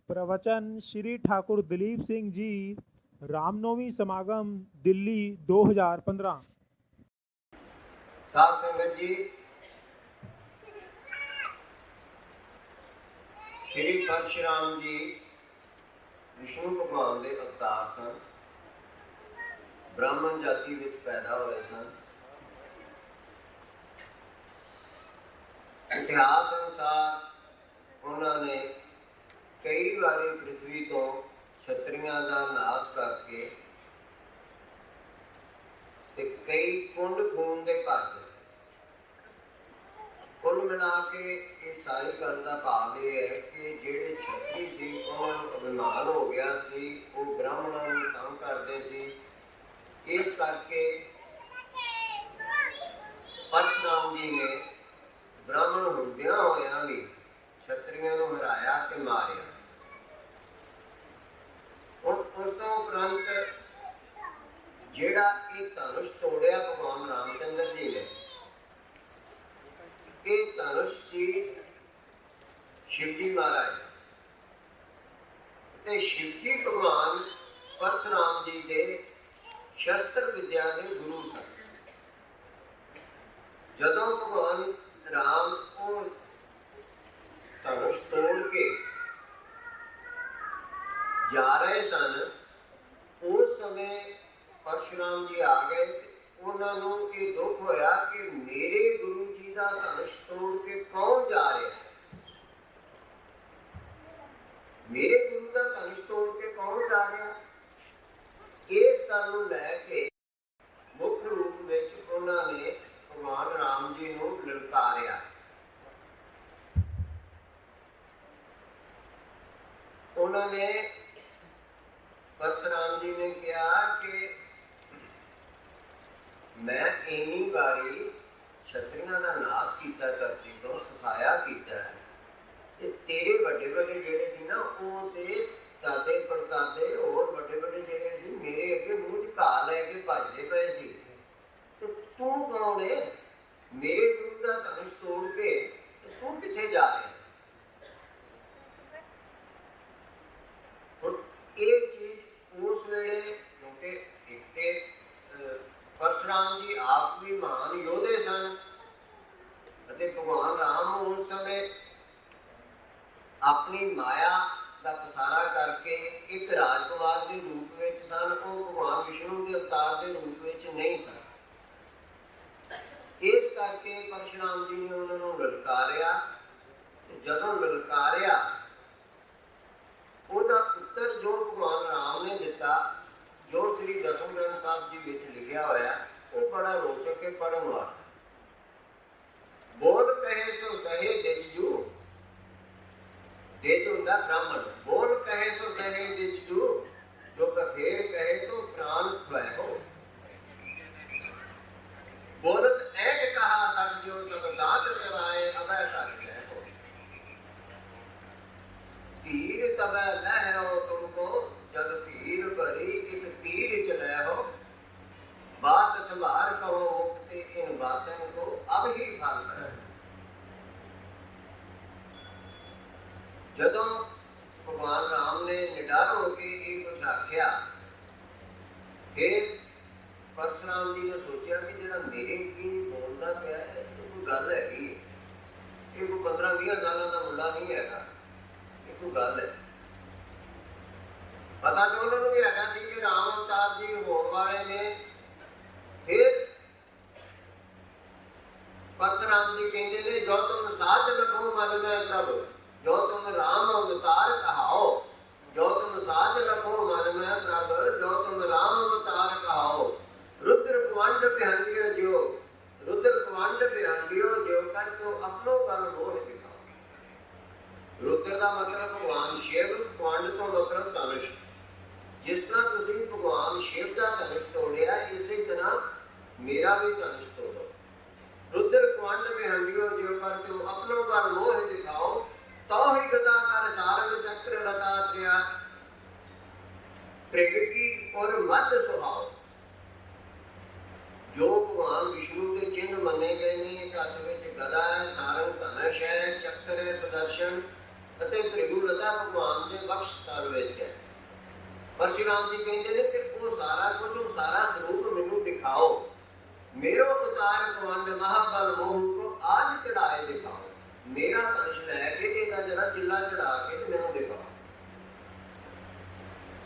प्रवचन श्री ठाकुर दिलीप सिंह जी, रामनवमी समागम दिल्ली 2015। साध संगत जी, श्री परशुराम जी विष्णु भगवान के अवतार सन। ब्राह्मण जाति विच पैदा होए सन। इतिहास अनुसार उन्होंने कई बारी पृथ्वी तो छत्रियां का नाश करके ते कई कुंड खून के भर दिते। कुल मिला के इस सारी गल का भाव यह है कि जेड़े छत्री सी उन्होंने अभिमान हो गया सी, वो ब्राह्मणों को तंग करते सी। इस करके परशुराम जी ने ब्राह्मण हुंदियां होया भी छत्रियां नूं हराया ते मारिया। हुण उस तो उपरंत जेड़ा ये धनुष तोड़िया भगवान रामचंद्र जी ने, ये धनुष सी शिवजी महाराज ते शिवजी भगवान परशुराम जी के शस्त्र विद्या के गुरु सन। जदों भगवान राम को धनुष तोड़ के जा रहे सन, उस समय परशुराम जी आ गए। उन्होंने ये दुख होया कि मेरे गुरु जी का धनुष तोड़ के कौन जा रहा है, मेरे गुरु का धनुष तोड़ के कौन जा रहा। इस गल नूं लैके मुख्य रूप में उन्होंने भगवान राम जी को ललकारिया। उन्होंने परशुराम जी ने कहा कि मैं इन्नी बारी छत्रियां का नाश किया, धरती तो सफाया किया है, ते तेरे बड़े बड़े जेड़े सी ना, वो ते दादे पड़दादे और बड़े बड़े जेड़े सी मेरे अगे मूँह च घा लैके भजदे पे सी। ते तू कौन है, मेरे गुरु का धनुष तोड़ के तू किथे जा रहा है। ये चीज उस वेले, क्योंकि एक परशुराम जी आप भी महान योधे सन, भगवान राम उस समय अपनी माया का पसारा करके एक राजकुमार के रूप में सन, वो भगवान विष्णु के अवतार के रूप में नहीं सन। इस करके परशुराम जी ने उन्होंने ललकारिया। जदों ललकारिया, उसका उत्तर जो भगवान राम ने दिता, जो श्री दसम ग्रंथ साहब जी विच लिखिया होया, वो बड़ा रोचक है पढ़न वाला। बोल कहे सो सहे दिजजू, दिज हुंदा ब्राह्मण। बोल कहे सो सहे दिजजू, जो कफेर कहे तो प्राण खुआहो। बोलत ऐट कहा सट जो, सब दांत कराए अभय कर जय। तीर तब लहो तुमको, जद तीर भरी एक तीर चले हो। बात संभार कहो मुक्ति, इन बातन को अब ही फल है। जदों भगवान राम ने निडर होके ये कुछ आख्या, फिर परशुराम जी ने सोचा कि जो मेरे की बोलता पाया है तो कोई गल हैगी, ये कोई 15-20 सालों का मुंडा नहीं है, ये कोई गल है। पता तो उन्होंने भी है कि राम अवतार जी होने वाले ने। फिर परशुराम जी कहते ने, जो तुम साच लखो मन में प्रभु, जो तुम राम अवतार कहाओ। जो तुम साच लखो मन में प्रभु, जो तुम राम अवतार कहाओ। रुद्र कुंड बेहंडियो जो, रुद्र कुंड बेहंडियो जो कर तो अपनो बल मोह दिखाओ। रुद्र का मतलब भगवान शिव, कुंड तो मतलब धनुष। जिस तरह तुसीं भगवान शिव का धनुष तोड़िया, इसी तरह मेरा भी धनुष तोड़ो। रुद्र कुंड बेहंडियो जो कर तो अपनो बल मोह दिखाओ। तो ही गदा कर सारंग चक्र लता त्रिया, प्रगति और मध्य सुहाओ। जो भगवान विष्णु के चिन्ह मने गए ने, एक हाथ में गदा है, सारंग धनुष है, चक्र है सुदर्शन, ਅਤੇ ਭ੍ਰਿਗੂਲਤਾ ਭਗਵਾਨ ਦੇ ਬਖਸ਼ ਸਥਲ ਵਿੱਚ ਹੈ। ਪਰਸ਼ੁਰਾਮ ਜੀ ਕਹਿੰਦੇ ਨੇ ਕਿ ਉਹ ਸਾਰਾ ਕੁਝ, ਉਹ ਸਾਰਾ ਸਰੂਪ ਮੈਨੂੰ ਦਿਖਾਓ। ਮੇਰੋ ਉਤਾਰ ਕਵੰਡ ਮਹਾਬਲ ਮੋਹ ਕੋ ਆਜ ਚੜਾਏ ਦਿਖਾਓ। ਮੇਰਾ ਧਨੁਸ਼ ਲੈ ਕੇ ਇਹਦਾ ਜਰਾ ਚਿੱਲਾ ਚੜਾ ਕੇ ਤੇ ਮੈਨੂੰ ਦਿਖਾਓ।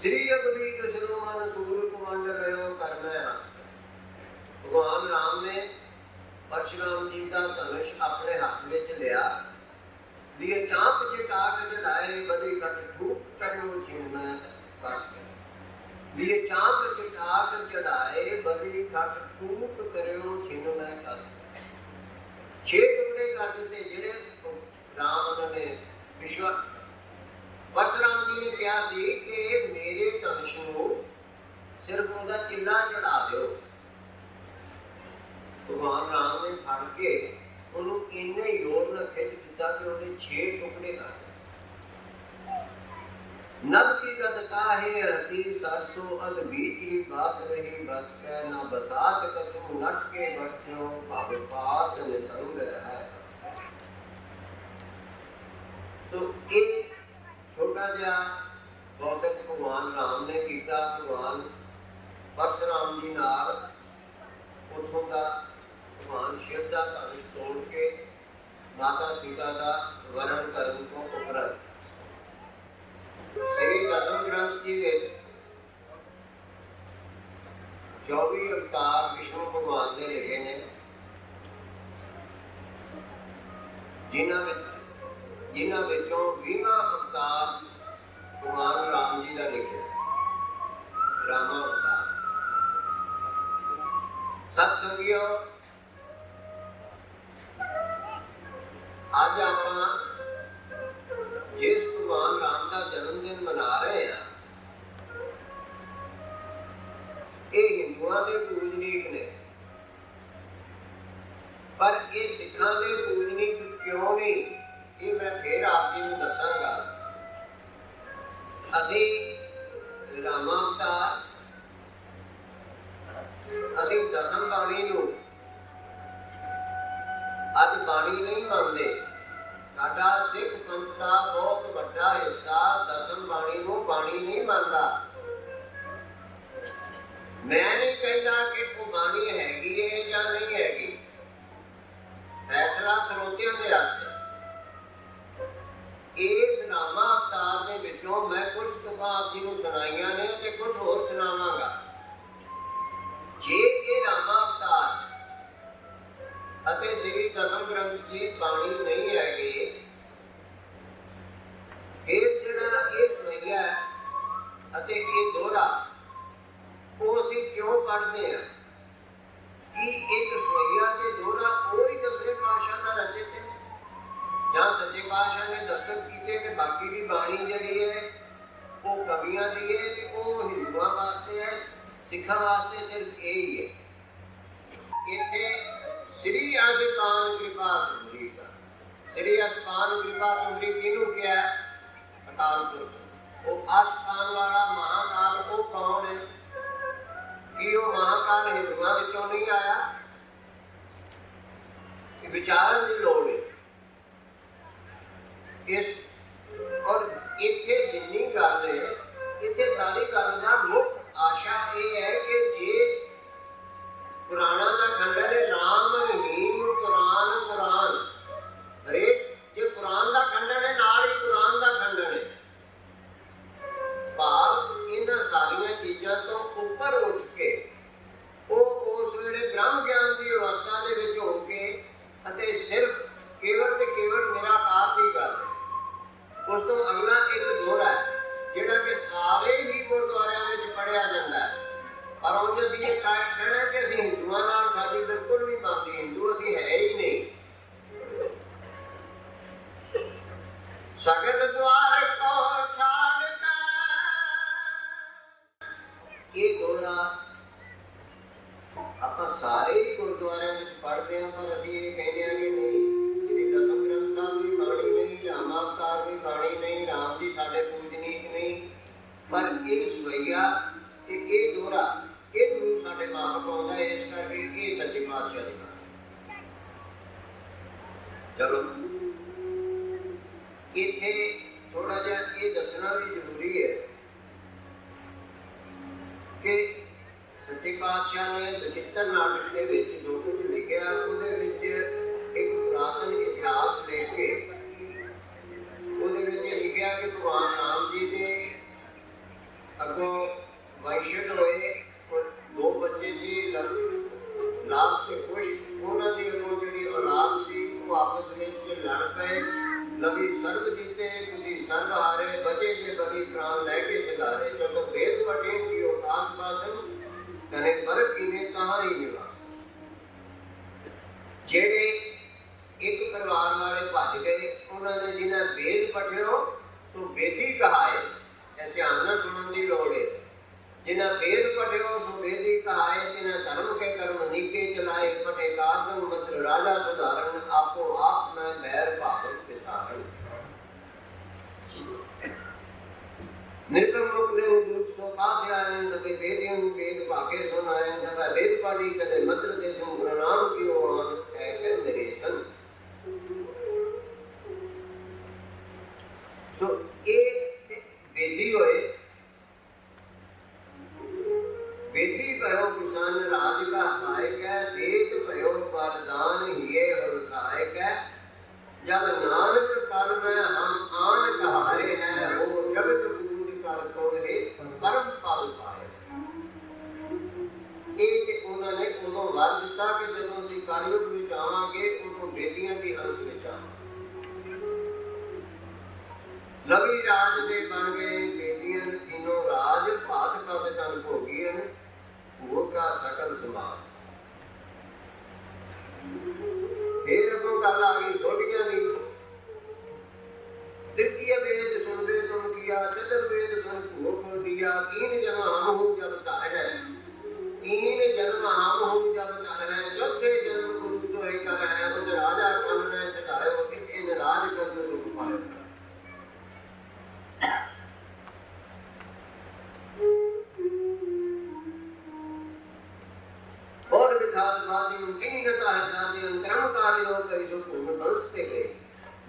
ਸ੍ਰੀ ਰਘੁਬੀਰ ਸਿਰੋ ਮਨ ਸੂਰ ਕਵੰਡ ਲਿਓ ਕਰ ਮੈਂ ਹੱਸ। ਭਗਵਾਨ ਰਾਮ ਨੇ ਪਰਸ਼ੁਰਾਮ ਜੀ ਦਾ ਧਨੁਸ਼ ਆਪਣੇ ਹੱਥ ਵਿੱਚ ਲਿਆ। लिए चाप चटाक चढ़ाए बदे कट ठूक करो छिन्न कस गए। लिए चाप चटाक चढ़ाए बदे कट ठूक करो छिन्न में कस गए। 6 टुकड़े कर दिते जिहड़े राम ने विश्व परशुराम जी ने कहा सी कि मेरे धनुष नूं सिर्फ उहदा चिल्ला चढ़ा दिओ। भगवान राम ने फड़ के ਉਹਨੂੰ ਇੰਨੇ ਜ਼ੋਰ ਨਾਲ ਖਿੱਚ ਦਿੱਤਾ ਕਿ ਉਹਦੇ 6 ਟੁਕੜੇ ਕਰ ਦਿੱਤੇ। ਨਭ ਕੀ ਗਦ ਕਾਹੇ ਹਤੀ ਸਰਸੋ ਅਦ ਬੀਚੀ ਬਾਤ ਰਹੀ ਬਸ ਕੈ ਨਾ ਬਸਾਤ ਕਛੂ ਨਟ ਕੇ ਬਟਿਓ ਭਾਵੇ ਪਾਸ ਨਿਸੰਗ ਰਹਿ। ਸੋ ਇਹ ਛੋਟਾ ਜਿਹਾ ਬੌਧਿਕ ਭਗਵਾਨ ਰਾਮ ਨੇ ਕੀਤਾ। ਭਗਵਾਨ ਪਰਸ਼ੁਰਾਮ ਜੀ ਨਾਲ ਉੱਥੋਂ ਦਾ ਭਗਵਾਨ ਸ਼ਿਵ ਦਾ ਧਨੁਸ਼ ਤੋੜ ਕੇ ਮਾਤਾ ਸੀਤਾ ਦਾ ਵਰਨ ਕਰਨ ਤੋਂ ਉਪਰੰਤ ਸ੍ਰੀ ਦਸਮ ਗ੍ਰੰਥ ਜੀ ਵਿੱਚ 24 ਅਵਤਾਰ ਵਿਸ਼ਨੂੰ ਭਗਵਾਨ ਦੇ ਲਿਖੇ ਨੇ, ਜਿਨ੍ਹਾਂ ਵਿੱਚੋਂ 20ਵਾਂ ਅਵਤਾਰ ਭਗਵਾਨ ਰਾਮ ਜੀ ਦਾ ਲਿਖਿਆ, ਰਾਮਾ ਅਵਤਾਰ। ਸਤ ਸੰਗਿਓ, ਅੱਜ ਆਪਾਂ ਜਿਸ ਭਗਵਾਨ ਰਾਮ ਦਾ ਜਨਮ ਦਿਨ ਮਨਾ ਰਹੇ ਹਾਂ, ਇਹ ਹਿੰਦੂਆਂ ਦੇ ਪੂਜਨੀਕ ਨੇ, ਪਰ ਇਹ ਸਿੱਖਾਂ ਦੇ ਪੂਜਨੀਕ ਕਿਉਂ ਨਹੀਂ, ਇਹ ਮੈਂ ਫੇਰ ਆਪ ਜੀ ਨੂੰ ਦੱਸਾਂਗਾ। ਅਸੀਂ ਰਾਮਾ ਅਵਤਾਰ, ਅਸੀਂ ਦਸਮ ਬਾਣੀ ਨੂੰ ਅੱਜ ਬਾਣੀ ਨਹੀਂ ਮੰਨਦੇ। ਸਾਡਾ ਸਿੱਖ ਪੰਥ ਦਾ ਬਹੁਤ ਵੱਡਾ ਹਿੱਸਾ ਦਸਮ ਬਾਣੀ ਨੂੰ ਬਾਣੀ ਨਹੀਂ ਮੰਨਦਾ। ਮੈਂ ਨਹੀਂ ਕਹਿੰਦਾ ਕਿ ਉਹ ਬਾਣੀ ਹੈਗੀ ਹੈ ਜਾਂ ਨਹੀਂ ਹੈਗੀ, ਫੈਸਲਾ ਸਰੋਤਿਆਂ ਦੇ ਹੱਥ ਹੈ। ਇਸ ਰਾਮਾ ਅਵਤਾਰ ਦੇ ਵਿੱਚੋਂ ਮੈਂ ਕੁਝ ਤੁਕਾਂ ਆਪ ਜੀ ਨੂੰ ਸੁਣਾਈਆਂ ਨੇ ਤੇ ਕੁਝ ਹੋਰ ਸੁਣਾਵਾਂਗਾ। ਜੇ ਇਹ ਰਾਮਾ ਅਵਤਾਰ ਅਤੇ ਸ੍ਰੀ ਦਸਮ ਗ੍ਰੰਥ ਦੀ ਬਾਣੀ ਨਹੀਂ ਹੈਗੇ, ਫਿਰ ਜਿਹੜਾ ਇਹ ਸਵਈਆ ਅਤੇ ਇਹ ਦੋਹਰਾ ਉਹ ਅਸੀਂ ਕਿਉਂ ਪੜ੍ਹਦੇ ਹਾਂ? ਕਿ ਇੱਕ ਸਵਈਆ ਤੇ ਦੋਹਰਾ ਉਹ ਹੀ ਦਸਵੇਂ ਪਾਤਸ਼ਾਹ ਦਾ ਰਚਿਤ ਹੈ ਜਾਂ ਸੱਚੇ ਪਾਤਸ਼ਾਹ ਨੇ ਦਸਤਖਤ ਕੀਤੇ ਕਿ ਬਾਕੀ ਦੀ ਬਾਣੀ ਜਿਹੜੀ ਹੈ ਉਹ ਕਵੀਆਂ ਦੀ ਹੈ ਤੇ ਉਹ ਹਿੰਦੂਆਂ ਵਾਸਤੇ ਹੈ, ਸਿੱਖਾਂ ਵਾਸਤੇ ਸਿਰਫ ਇਹ ਹੀ ਹੈ। ਇੱਥੇ ਸ੍ਰੀ ਅਸਪਾਨ ਕਿਰਪਾ ਤੁਮਰੀ ਦਾ, ਸ੍ਰੀ ਅਸਪਾਨ ਕਿਰਪਾ ਤੁਮਰੀ ਕਿਹਨੂੰ ਕਿਹਾ? ਅਕਾਲ ਪੁਰਖ। ਉਹ ਅਸਪਾਨ ਵਾਲਾ ਮਹਾਕਾਲ ਉਹ ਕੌਣ ਹੈ? ਕੀ ਉਹ ਮਹਾਕਾਲ ਹਿੰਦੂਆਂ ਵਿੱਚੋਂ ਨਹੀਂ ਆਇਆ? ਵਿਚਾਰਨ ਦੀ ਲੋੜ ਹੈ ਇਸ। ਔਰ ਇੱਥੇ ਜਿੰਨੀ ਗੱਲ ਹੈ, ਇੱਥੇ ਸਾਰੀ ਗੱਲ ਦਾ ਮੁੱਖ ਆਸ਼ਾ ਇਹ ਹੈ ਕਿ ਜੇ ਪੁਰਾਣਾ ਦਾ ਖੰਡਨ ਹੈ ਰਾਮ ਰਹੀਮ ਕੁਰਾਨ ਕੁਰਾਨ, ਹਰੇਕ ਜੇ ਕੁਰਾਨ ਦਾ ਖੰਡਨ ਹੈ ਨਾਲ ਹੀ ਕੁਰਾਨ ਦਾ ਖੰਡਨ ਹੈ। ਭਾਵ ਇਹਨਾਂ ਸਾਰੀਆਂ ਚੀਜ਼ਾਂ ਤੋਂ ਉੱਪਰ ਉੱਠ ਕੇ ਉਹ ਉਸ ਵੇਲੇ ਬ੍ਰਹਮ ਗਿਆਨ ਦੀ ਅਵਸਥਾ ਦੇ ਵਿੱਚ ਹੋ ਕੇ ਅਤੇ ਸਿਰਫ ਕੇਵਲ ਤੇ ਕੇਵਲ ਨਿਰਾਕਾਰ ਦੀ ਗੱਲ ਹੈ। ਉਸ ਤੋਂ ਅਗਲਾ ਇੱਕ ਦੋਹਰਾ ਜਿਹੜਾ ਕਿ ਸਾਰੇ ਹੀ ਗੁਰਦੁਆਰਿਆਂ ਵਿੱਚ ਪੜ੍ਹਿਆ ਜਾਂਦਾ ਹੈ। ਪਰ ਉਂਝ ਅਸੀਂ ਇਹ ਕਹਿਣਾ ਕਿ ਅਸੀਂ ਹਿੰਦੂਆਂ ਨਾਲ ਸਾਡੀ ਬਿਲਕੁਲ ਨਹੀਂ ਬਣਦੀ, ਹਿੰਦੂ ਅਸੀਂ ਹੈ ਹੀ ਨਹੀਂ। ਸਗਲ ਦੁਆਰ ਕੋ ਛਾੜ ਕੇ ਇਹ ਦੋਹਰਾ ਆਪਾਂ ਸਾਰੇ ਹੀ ਗੁਰਦੁਆਰਿਆਂ ਵਿੱਚ ਪੜ੍ਹਦੇ ਹਾਂ, ਪਰ ਅਸੀਂ ਇਹ ਕਹਿੰਦੇ ਹਾਂ ਕਿ ਨਹੀਂ, ਸ੍ਰੀ ਦਸਮ ਗ੍ਰੰਥ ਸਾਹਿਬ ਵੀ ਬਾਣੀ ਨਹੀਂ, ਰਾਮਾ ਅਵਤਾਰ ਵੀ ਬਾਣੀ ਨਹੀਂ, ਰਾਮ ਜੀ ਸਾਡੇ ਪੂਜਨੀਕ ਨਹੀਂ। ਪਰ ਇਹ ਸਵਈਆ ਤੇ ਇਹ ਦੋਹਰਾ ਇਹ ਗੁਰੂ ਸਾਡੇ ਮਾਫ ਪਾਉਂਦਾ, ਇਸ ਕਰਕੇ ਇਹ ਸੱਚੇ ਪਾਤਸ਼ਾਹ ਦੀ ਬਾਣੀ। ਚਲੋ ਇੱਥੇ ਥੋੜਾ ਜਿਹਾ ਇਹ ਦੱਸਣਾ ਵੀ ਜ਼ਰੂਰੀ ਹੈ ਕਿ ਸੱਚੇ ਪਾਤਸ਼ਾਹ ਨੇ ਬਚਿੱਤਰ ਨਾਟਕ ਦੇ ਵਿੱਚ ਜੋ ਕੁਝ ਲਿਖਿਆ ਉਹਦੇ ਵਿੱਚ ਇੱਕ ਪੁਰਾਤਨ ਇਤਿਹਾਸ ਲਿਖ ਕੇ ਉਹਦੇ ਵਿੱਚ ਲਿਖਿਆ ਕਿ ਭਗਵਾਨ ਰਾਮ ਜੀ ਦੇ ਅੱਗੋਂ ਵੰਸ਼ਜ ਹੋਏ, ਦੋ ਬੱਚੇ ਸੀ, ਲਾਭ ਤੇ ਕੁਸ਼। ਉਹਨਾਂ ਦੀ ਅੱਗੋਂ ਜਿਹੜੀ ਔਲਾਦ ਸੀ ਉਹ ਆਪਸ ਵਿੱਚ ਲੜ ਪਏ। ਲਵੀ ਸਰਬ ਜੀਤੇ ਤੁਸੀਂ ਸਰਬ ਹਾਰੇ, ਬਚੇ ਜੇ ਬਲੀ ਪ੍ਰਾਣ ਲੈ ਕੇ ਸਿਧਾਰੇ। ਜਦੋਂ ਵੇਦ ਪਠੇ ਕੀ ਔਕਾਸ ਬਾਸਨ ਕਰੇ ਪਰ ਕੀਨੇ ਕਹਾਂ ਹੀ ਨਿਵਾਸ। ਜਿਹੜੇ ਇੱਕ ਪਰਿਵਾਰ ਵਾਲੇ ਭੱਜ ਗਏ, ਉਹਨਾਂ ਨੇ ਜਿਨ੍ਹਾਂ ਵੇਦ ਪਠਿਓ ਸੋ ਵੇਦੀ ਕਹਾਏ। ਇਹ ਧਿਆਨ ਨਾਲ ਸੁਣਨ ਦੀ ਲੋੜ ਹੈ। ਜਿਨ੍ਹਾਂ ਵੇਦ ਪਠਿਓ ਸੋ ਵੇਦੀ ਕਹਾਏ, ਜਿਨ੍ਹਾਂ ਧਰਮ ਕੇ ਕਰਮ ਨੀਕੇ ਚਲਾਏ। ਪਠੇ ਕਾਰਦਮ ਮੰਤਰ ਰਾਜਾ ਸੁਧਾਰਨ, ਆਪੋ ਆਪ ਮੈਂ ਮੈਰ ਭਾਵਨ ਪਿਸਾਰਨ। ਨਿਰਕਮ ਮੁਕਲੇ ਦੂਤ ਸੋ ਕਾਸੇ ਆਇਨ, ਸਭੇ ਵੇਦੀਆਂ ਵੇਦ ਭਾਗੇ ਸੁਨਾਇਨ। ਸਭਾ ਵੇਦ ਪਾੜੀ ਕਦੇ ਮੰਤਰ ਦੇ ਗੁਰੂ ਨਾਮ ਕੀ ਆਨ, ਐ ਕਹਿੰਦੇ ਰੇ ਸਨ। ਸੋ ਇਹ ਵੇਦੀ ਹੋਏ। ਵੇਦੀ ਭਇਓ ਕਿਸਾਨ ਰਾਜ ਕਾ ਪਾਇਕੈ, ਦੇਤ ਭਇਓ ਵਰਦਾਨ ਹੀਏ ਵਰਸਾਇਕੈ। ਜਬ ਨਾਨਕ ਕਰ ਮੈਂ ਹਮ ਆਨ ਕਹਾਏ ਹੈ, ਹੋ ਜਗਤ ਪੂਜ ਕਰ ਤੋਏ ਪਰਮ ਪਦ ਪਾਏ। ਇਹ ਕਿ ਉਹਨਾਂ ਨੇ ਉਦੋਂ ਵਰ ਦਿੱਤਾ ਕਿ ਜਦੋਂ ਅਸੀਂ ਕਲਯੁਗ ਵਿੱਚ ਆਵਾਂਗੇ ਉਦੋਂ ਵੇਦੀਆਂ ਦੀ ਹੰਸ ਵਿੱਚ ਆਵਾਂਗੇ। ਲਵੀ ਰਾਜ ਦੇ ਬਣ ਗਏ ਵੇਦੀਆਂ, तीनों राज भात पद तन भोगियन, वो का सकल समान। फिर अगों गल आ गई सोटियां दी। तृतीय वेद सुनबे तुम किया, चतुर्वेद सुन भूख दिया। तीन जन्म हम हूँ जब तर है, तीन जन्म हम हूँ जब तर है। चौथे जन्म गुरु तो एक कर है, उस राजा कम ने सदायो, इन राज कर सुख पायो। और विखात वादी तीन का है साधे अंतरम कार्यो कई जो पूर्ण बंसते गए।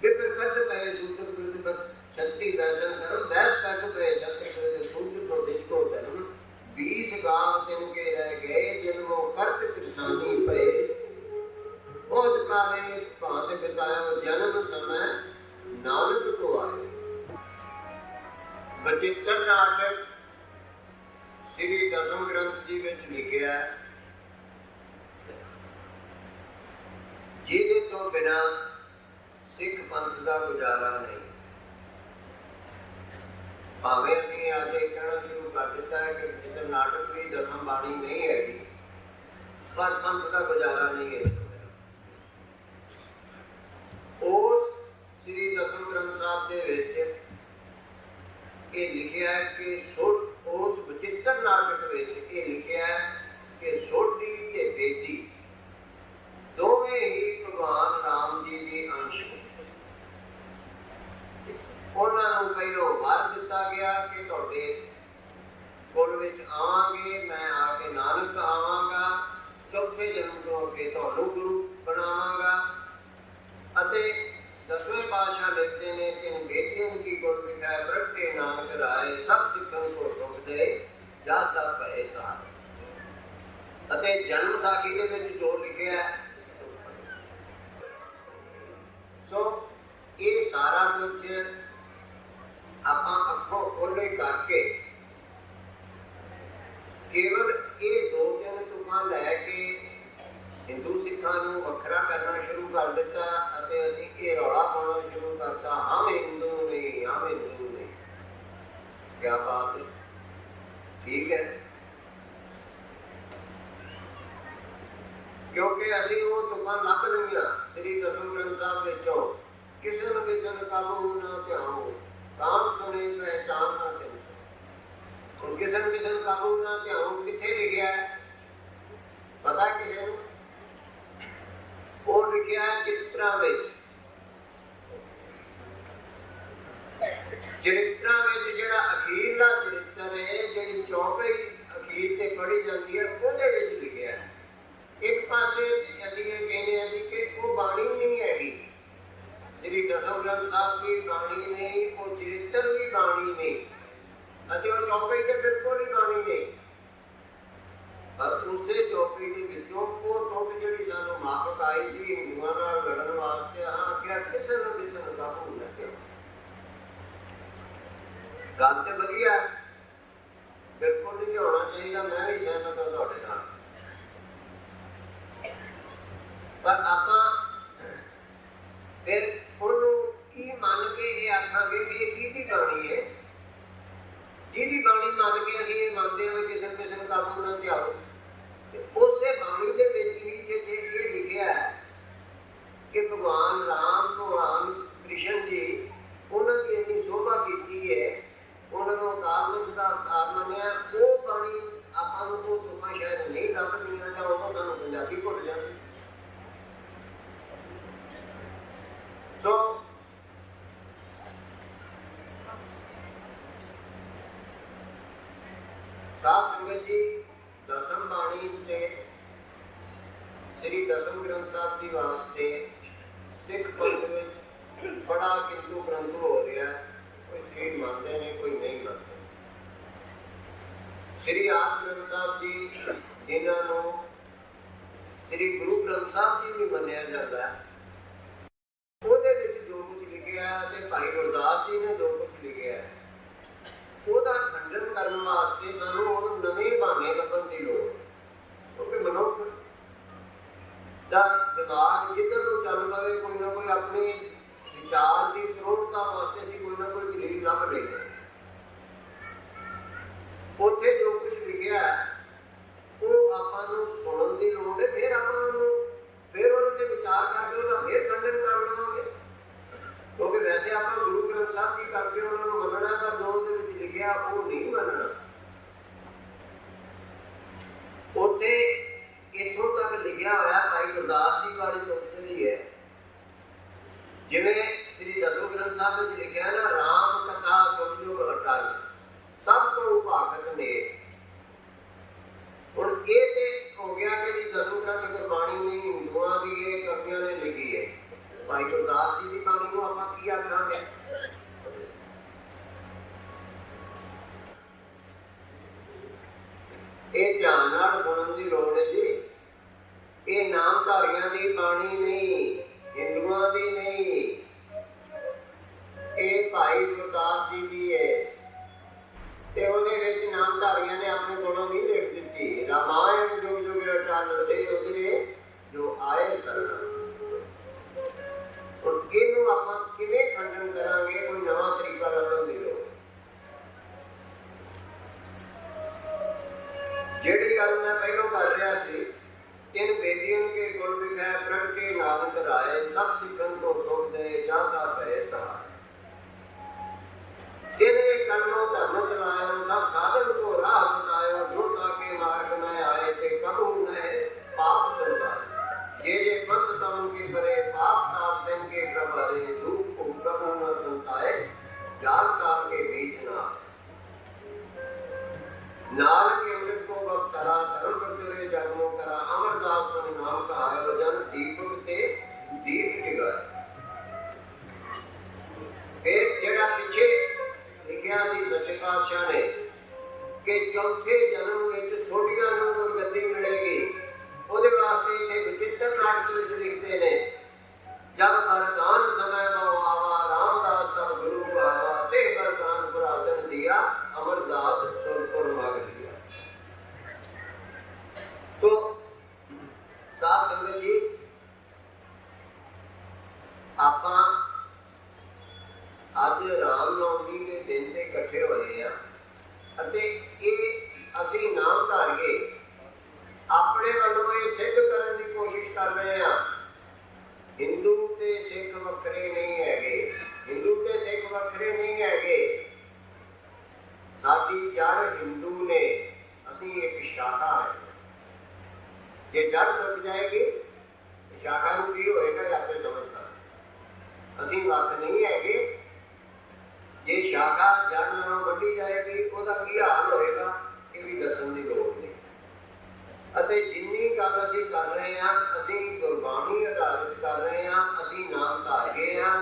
विपर करत पए सूत्र विरुद्ध छत्री दर्शन करम, बैस करत पए छत्र विरुद्ध सूत्र सो दिज को धर्म। 20 गांव तिनके रह गए, जन्मों करत कृषानी पए। बहुत काले भांत बितायो, जन्म समय नानक को आए। बचित्र नाटक श्री दसम ग्रंथ जी विच लिखिया है, जिहदे तो बिना सिख पंथ का गुजारा नहीं। भावें असीं अज ये कहना शुरू कर दिता है कि बचित्र नाटक भी दसम बाणी नहीं हैगी, पर पंथ का गुजारा नहीं है। उस श्री दसम ग्रंथ साहब दे विच ये लिखिया है कि उस बचित्र नाटक विच ये लिखिया है कि सोढी ते बेदी दोवें ही भगवान राम जी की अंश ने। उन्होंने पहलों वर दिता गया कि तुहाडे कुल विच आवांगे, मैं आके नानक कहावांगा, चौथे जन्म तो अगे तुहानूं गुरु बनावांगा। अते दसवें पातशाह लिखते ने, तिन बेदियन की गुर लिखा प्रगटे नानक राय, सब सिखन को सुख दे जाता पए सारे। अते जन्म साखी दे विच जो लिखिया है, सो ये सारा कुछ आपां अखों ओले करके केवल ये 2-3 तुकां लैके हिंदू सिखां नूं वखरा करना शुरू कर दिता अते असीं ये रौला पाउणा शुरू करता, हम हिंदू नहीं, हम हिंदू नहीं। क्या बात है, ठीक है, क्योंकि असीं वो तुकां लभ लईआं श्री दसम ग्रंथ साहब विचों। किसन किसन काबू ना ध्याओ, काम सुने पहचान ना तिन। हुण किसन किसन काबू ना ध्याओ किथे लिखिया है पता किसे नूं? वो लिखिया है चित्तरां विच। चरित्रां विच जिहड़ा अखीरला चरित्र है, जिहड़ी चौपाई अखीर ते पढ़ी जाती है, ਉਹਦੇ ਵਿੱਚ लिखिया है। एक पासे असीं ये कहने हैं कि वो बाणी नहीं हैगी, श्री श्री दसम ग्रंथ साहब की बाणी नहीं, वो चरित्र भी बाणी नहीं, ਅਤੇ ਉਹ ਚੌਪਈ ਤੇ ਬਿਲਕੁਲ ਹੀ ਬਾਣੀ ਨਹੀਂ। ਪਰ ਉਸੇ ਚੌਪਈ ਦੇ ਵਿੱਚੋਂ ਉਹ ਤੁਕ ਜਿਹੜੀ ਸਾਨੂੰ ਮਾਫਕ ਆਈ ਸੀ ਹਿੰਦੂਆਂ ਨਾਲ ਲੜਨ ਵਾਸਤੇ, ਹਾਂ ਕਿਹਾ ਕਿਸੇ ਨੂੰ ਕਾਬੂ ਨਾ ਕਰੋ। ਗੱਲ ਤੇ ਵਧੀਆ, ਬਿਲਕੁਲ ਨਹੀਂ ਲਿਆਉਣਾ ਚਾਹੀਦਾ, ਮੈਂ ਵੀ ਸਹਿਮਤ ਹਾਂ ਤੁਹਾਡੇ ਨਾਲ। ਪਰ ਆਪਾਂ ਫਿਰ ਉਹਨੂੰ ਕੀ ਮੰਨ ਕੇ ਇਹ ਆਖਾਂਗੇ ਵੀ ਇਹ ਕਿਹਦੀ ਬਾਣੀ ਹੈ? ਜਿਹਦੀ ਬਾਣੀ ਮੰਨ ਕੇ ਅਸੀਂ ਇਹ ਮੰਨਦੇ ਹਾਂ ਵੀ ਕਿਸੇ ਨੂੰ ਕਾਬੂ ਨਾ ਲਿਆਓ। ਉਸੇ ਬਾਣੀ ਦੇ ਵਿੱਚ ਹੀ ਜਿੱਥੇ ਇਹ ਲਿਖਿਆ ਹੈ ਕਿ ਭਗਵਾਨ ਰਾਮ, ਭਗਵਾਨ ਕ੍ਰਿਸ਼ਨ ਜੀ, ਉਹਨਾਂ ਦੀ ਇੰਨੀ ਸ਼ੋਭਾ ਕੀਤੀ ਹੈ, ਉਹਨਾਂ ਨੂੰ ਅਕਾਲ ਦਾ ਅਵਤਾਰ ਮੰਨਿਆ, ਉਹ ਬਾਣੀ ਆਪਾਂ ਨੂੰ ਉਹ ਤੁਕਾਂ ਸ਼ਾਇਦ ਨਹੀਂ ਲੱਭਦੀਆਂ ਜਾਂ ਉਦੋਂ ਸਾਨੂੰ ਪੰਜਾਬੀ ਭੁੱਲ ਜਾਂਦੀ। ਸੋ ਸਾਧ ਸੰਗਤ ਜੀ, ਦਸਮ ਬਾਣੀ ਤੇ ਸ੍ਰੀ ਦਸਮ ਗ੍ਰੰਥ ਸਾਹਿਬ ਜੀ ਵਾਸਤੇ ਸਿੱਖ ਪੰਥ ਵਿੱਚ ਬੜਾ ਕਿੰਤੂ ਪ੍ਰੰਤੂ ਹੋ ਰਿਹਾ। ਕੋਈ ਸਰੀਰ ਮੰਨਦੇ ਨੇ, ਕੋਈ ਨਹੀਂ ਮੰਨਦੇ। ਸ੍ਰੀ ਆਦਿ ਗ੍ਰੰਥ ਸਾਹਿਬ ਜੀ, ਜਿਨ੍ਹਾਂ ਨੂੰ ਸ੍ਰੀ ਗੁਰੂ ਗ੍ਰੰਥ ਸਾਹਿਬ ਜੀ ਵੀ ਮੰਨਿਆ ਜਾਂਦਾ ਹੈ, ਉਹਦੇ ਵਿੱਚ ਜੋ ਕੁਝ ਲਿਖਿਆ ਤੇ ਭਾਈ ਗੁਰਦਾਸ ਜੀ ਨੇ ਜੋ ਕੁਝ ਲਿਖਿਆ, ਉਹਦਾ ਖੰਡਨ ਕਰਨ ਵਾਸਤੇ ਸਾਨੂੰ ਹੁਣ ਨਵੇਂ ਬਹਾਨੇ ਲੱਭਣ ਦੀ ਲੋੜ। ਕਿਉਂਕਿ ਮਨੁੱਖ ਦਾ ਦਿਮਾਗ ਜਿੱਧਰ ਨੂੰ ਚੱਲ ਪਵੇ, ਕੋਈ ਨਾ ਕੋਈ ਆਪਣੀ ਵਿਚਾਰ ਦੀ ਪ੍ਰੋੜਤਾ ਵਾਸਤੇ ਅਸੀਂ ਕੋਈ ਨਾ ਕੋਈ ਦਲੀਲ ਲੱਭ ਲਈਏ। ਉੱਥੇ ਜੋ ਕੁਝ ਲਿਖਿਆ ਉਹ ਆਪਾਂ ਨੂੰ ਸੁਣਨ ਦੀ ਲੋੜ ਹੈ, ਫਿਰ ਆਪਾਂ ਉਹਨੂੰ ਤੇ ਵਿਚਾਰ ਕਰਕੇ ਉਹਦਾ ਫਿਰ ਖੰਡਨ ਕਰ ਲਵਾਂਗੇ। ਕਿਉਂਕਿ ਵੈਸੇ ਆਪਾਂ ਗੁਰੂ ਗ੍ਰੰਥ ਸਾਹਿਬ ਜੀ ਕਰਕੇ ਉਹਨਾਂ ਨੂੰ ਮੰਨਣਾ, ਪਰ ਜੋ ਉਹਦੇ ਵਿੱਚ ਲਿਖਿਆ ਉਹ ਨਹੀਂ ਮੰਨਣਾ। ਉੱਥੇ ਇੱਥੋਂ ਤੱਕ ਲਿਖਿਆ ਹੋਇਆ ਭਾਈ ਗੁਰਦਾਸ ਜੀ ਵਾਲੀ ਤੋਂ ਜਿਹੜੀ ਹੈ, ਜਿਵੇਂ ਸ੍ਰੀ ਦਸਮ ਗ੍ਰੰਥ ਸਾਹਿਬ ਵਿੱਚ ਲਿਖਿਆ ਨਾ, ਰਾਮ ਕਥਾ ਜੁਗ ਜੁਗ ਹਟਾਈ ਸਭ ਤੋਂ ਭਾਗਤ ਨੇ। ਹੁਣ ਇਹ ਤੇ ਹੋ ਗਿਆ ਕਿ ਜੀ ਦਸਮ ਗ੍ਰੰਥ ਗੁਰਬਾਣੀ ਨਹੀਂ, ਹਿੰਦੂਆਂ ਦੀ ਇਹ ਕਵੀਆਂ ਨੇ ਲਿਖੀ ਹੈ। ਭਾਈ ਗੁਰਦਾਸ ਜੀ ਦੀ ਬਾਣੀ ਨੂੰ ਆਪਾਂ ਕੀ ਆਖਾਂਗੇ? ਇਹ ਧਿਆਨ ਨਾਲ ਸੁਣਨ ਦੀ ਲੋੜ ਹੈ ਜੀ। ਇਹ ਨਾਮਧਾਰੀਆਂ ਦੀ ਬਾਣੀ ਨਹੀਂ, ਹਿੰਦੂਆਂ ਦੀ ਨਹੀਂ, ਇਹ ਭਾਈ ਗੁਰਦਾਸ ਜੀ ਦੀ ਹੈ। ਤੇ ਉਹਦੇ ਵਿੱਚ ਨਾਮਧਾਰੀਆਂ ਨੇ ਆਪਣੇ ਕੋਲੋਂ ਵੀ ਲਿਖ ਦਿੱਤੀ, ਰਾਮਾਇਣ ਜੁਗ ਜੁਗ ਅਟਲ ਸੇ ਉਧਰੇ ਜੋ ਆਏ ਸਨ। ਹੁਣ ਇਹਨੂੰ ਆਪਾਂ ਕਿਵੇਂ ਖੰਡਨ ਕਰਾਂਗੇ? ਕੋਈ ਨਵਾਂ ਤਰੀਕਾ ਲੱਭਣ ਦੀ ਲੋੜ। ਜਿਹੜੀ ਗੱਲ ਮੈਂ ਪਹਿਲਾਂ ਕਰ ਰਿਹਾ ਸੀ, ਤਿੰਨ ਬੇਦੀਆਂ ਕੇ ਗੁਰ ਵਿਖੈ ਪ੍ਰਗਟੇ ਨਾਨਕ ਰਾਏ, ਸਭ ਸਿੱਖਨ ਕੋ ਸੁਖ ਦੇ ਜਾਂਦਾ ਪਏ ਸਹਾਇ। ਜਿਹਨੇ ਕਰਨੋਂ ਧਰਮ ਚਲਾਇਓ, ਸਭ ਸਾਧਨ ਕੋ ਰਾਹ ਬਤਾਇਓ, ਜੋ ਤਾਕੇ ਮਾਰਗ ਮੈਂ ਆਏ ਤੇ ਕਬੂ ਨਹਿ ਪਾਪ ਸੰਤਾਏ। जे पंथ तवन के करे पाप ताप दिन के प्रभारे, धूप को कबू न संताए, जाग काल के बीच ना। नाल के अमृत को बब करा, धर्म प्रचुरे जगमो करा, अमरदास मन नाम कहायो, जन दीपक ते दीप जगाए। फिर जेड़ा पिछे लिखिया सी सच्चे पातशाह ने कि चौथे जन्म विच सोडियां नूं गुरगद्दी मिलेगी, ਉਹਦੇ ਵਾਸਤੇ ਇੱਥੇ ਵਿਚਿੱਤਰ ਨਾਟਕ ਵਿੱਚ ਲਿਖਦੇ ਨੇ, ਜਬ ਵਰਦਾਨ ਸਮੈ ਬਹੁ ਆਵਾ, ਰਾਮਦਾਸ ਤਬ ਗੁਰੂ ਕਹਾਵਾ, ਤੇ ਵਰਦਾਨ ਪੁਰਾਤਨ ਦਿਆ, ਅਮਰਦਾਸ ਸੁਰਪੁਰ ਮਗ ਲਿਆ। ਸੋ ਸਾਧ ਸੰਗਤ ਜੀ, ਆਪਾਂ ਅੱਜ ਰਾਮ ਨੌਮੀ ਦੇ ਦਿਨ ਤੇ ਇਕੱਠੇ ਹੋਏ ਆ ਅਤੇ ਇਹ ਅਸੀਂ ਨਾਮ ਧਾਰੀਏ, ਆਪਣੇ ਵੱਲੋਂ ਇਹ ਸਿੱਧ ਕਰਨ ਦੀ ਕੋਸ਼ਿਸ਼ ਕਰ ਰਹੇ ਹਾਂ। ਹਿੰਦੂ ਤੇ ਸਿੱਖ ਵੱਖਰੇ ਨਹੀਂ ਹੈਗੇ, ਹਿੰਦੂ ਤੇ ਸਿੱਖ ਵੱਖਰੇ ਨਹੀਂ ਹੈਗੇ। ਸਾਡੀ ਜੜ ਹਿੰਦੂ ਨੇ, ਅਸੀਂ ਇੱਕ ਸ਼ਾਖਾ ਹੈ। ਜੇ ਜੜ ਸੁੱਕ ਜਾਏਗੀ, ਸ਼ਾਖਾ ਨੂੰ ਕੀ ਹੋਏਗਾ ਇਹ ਆਪੇ ਸਮਝ ਸਕਦੇ। ਅਸੀਂ ਵੱਖ ਨਹੀਂ ਹੈਗੇ। ਜੇ ਸ਼ਾਖਾ ਜੜ ਨਾਲੋਂ ਵੱਡੀ ਜਾਏਗੀ, ਉਹਦਾ ਕੀ ਹਾਲ ਹੋਏਗਾ ਇਹ ਵੀ ਦੱਸਣ ਦੀ ਲੋੜ ਨਹੀਂ। ਅਤੇ ਜਿੰਨੀ ਗੱਲ ਅਸੀਂ ਕਰ ਰਹੇ ਹਾਂ, ਅਸੀਂ ਗੁਰਬਾਣੀ ਆਧਾਰਿਤ ਕਰ ਰਹੇ ਹਾਂ, ਅਸੀਂ ਨਾਮ ਧਾਰ ਗਏ ਹਾਂ।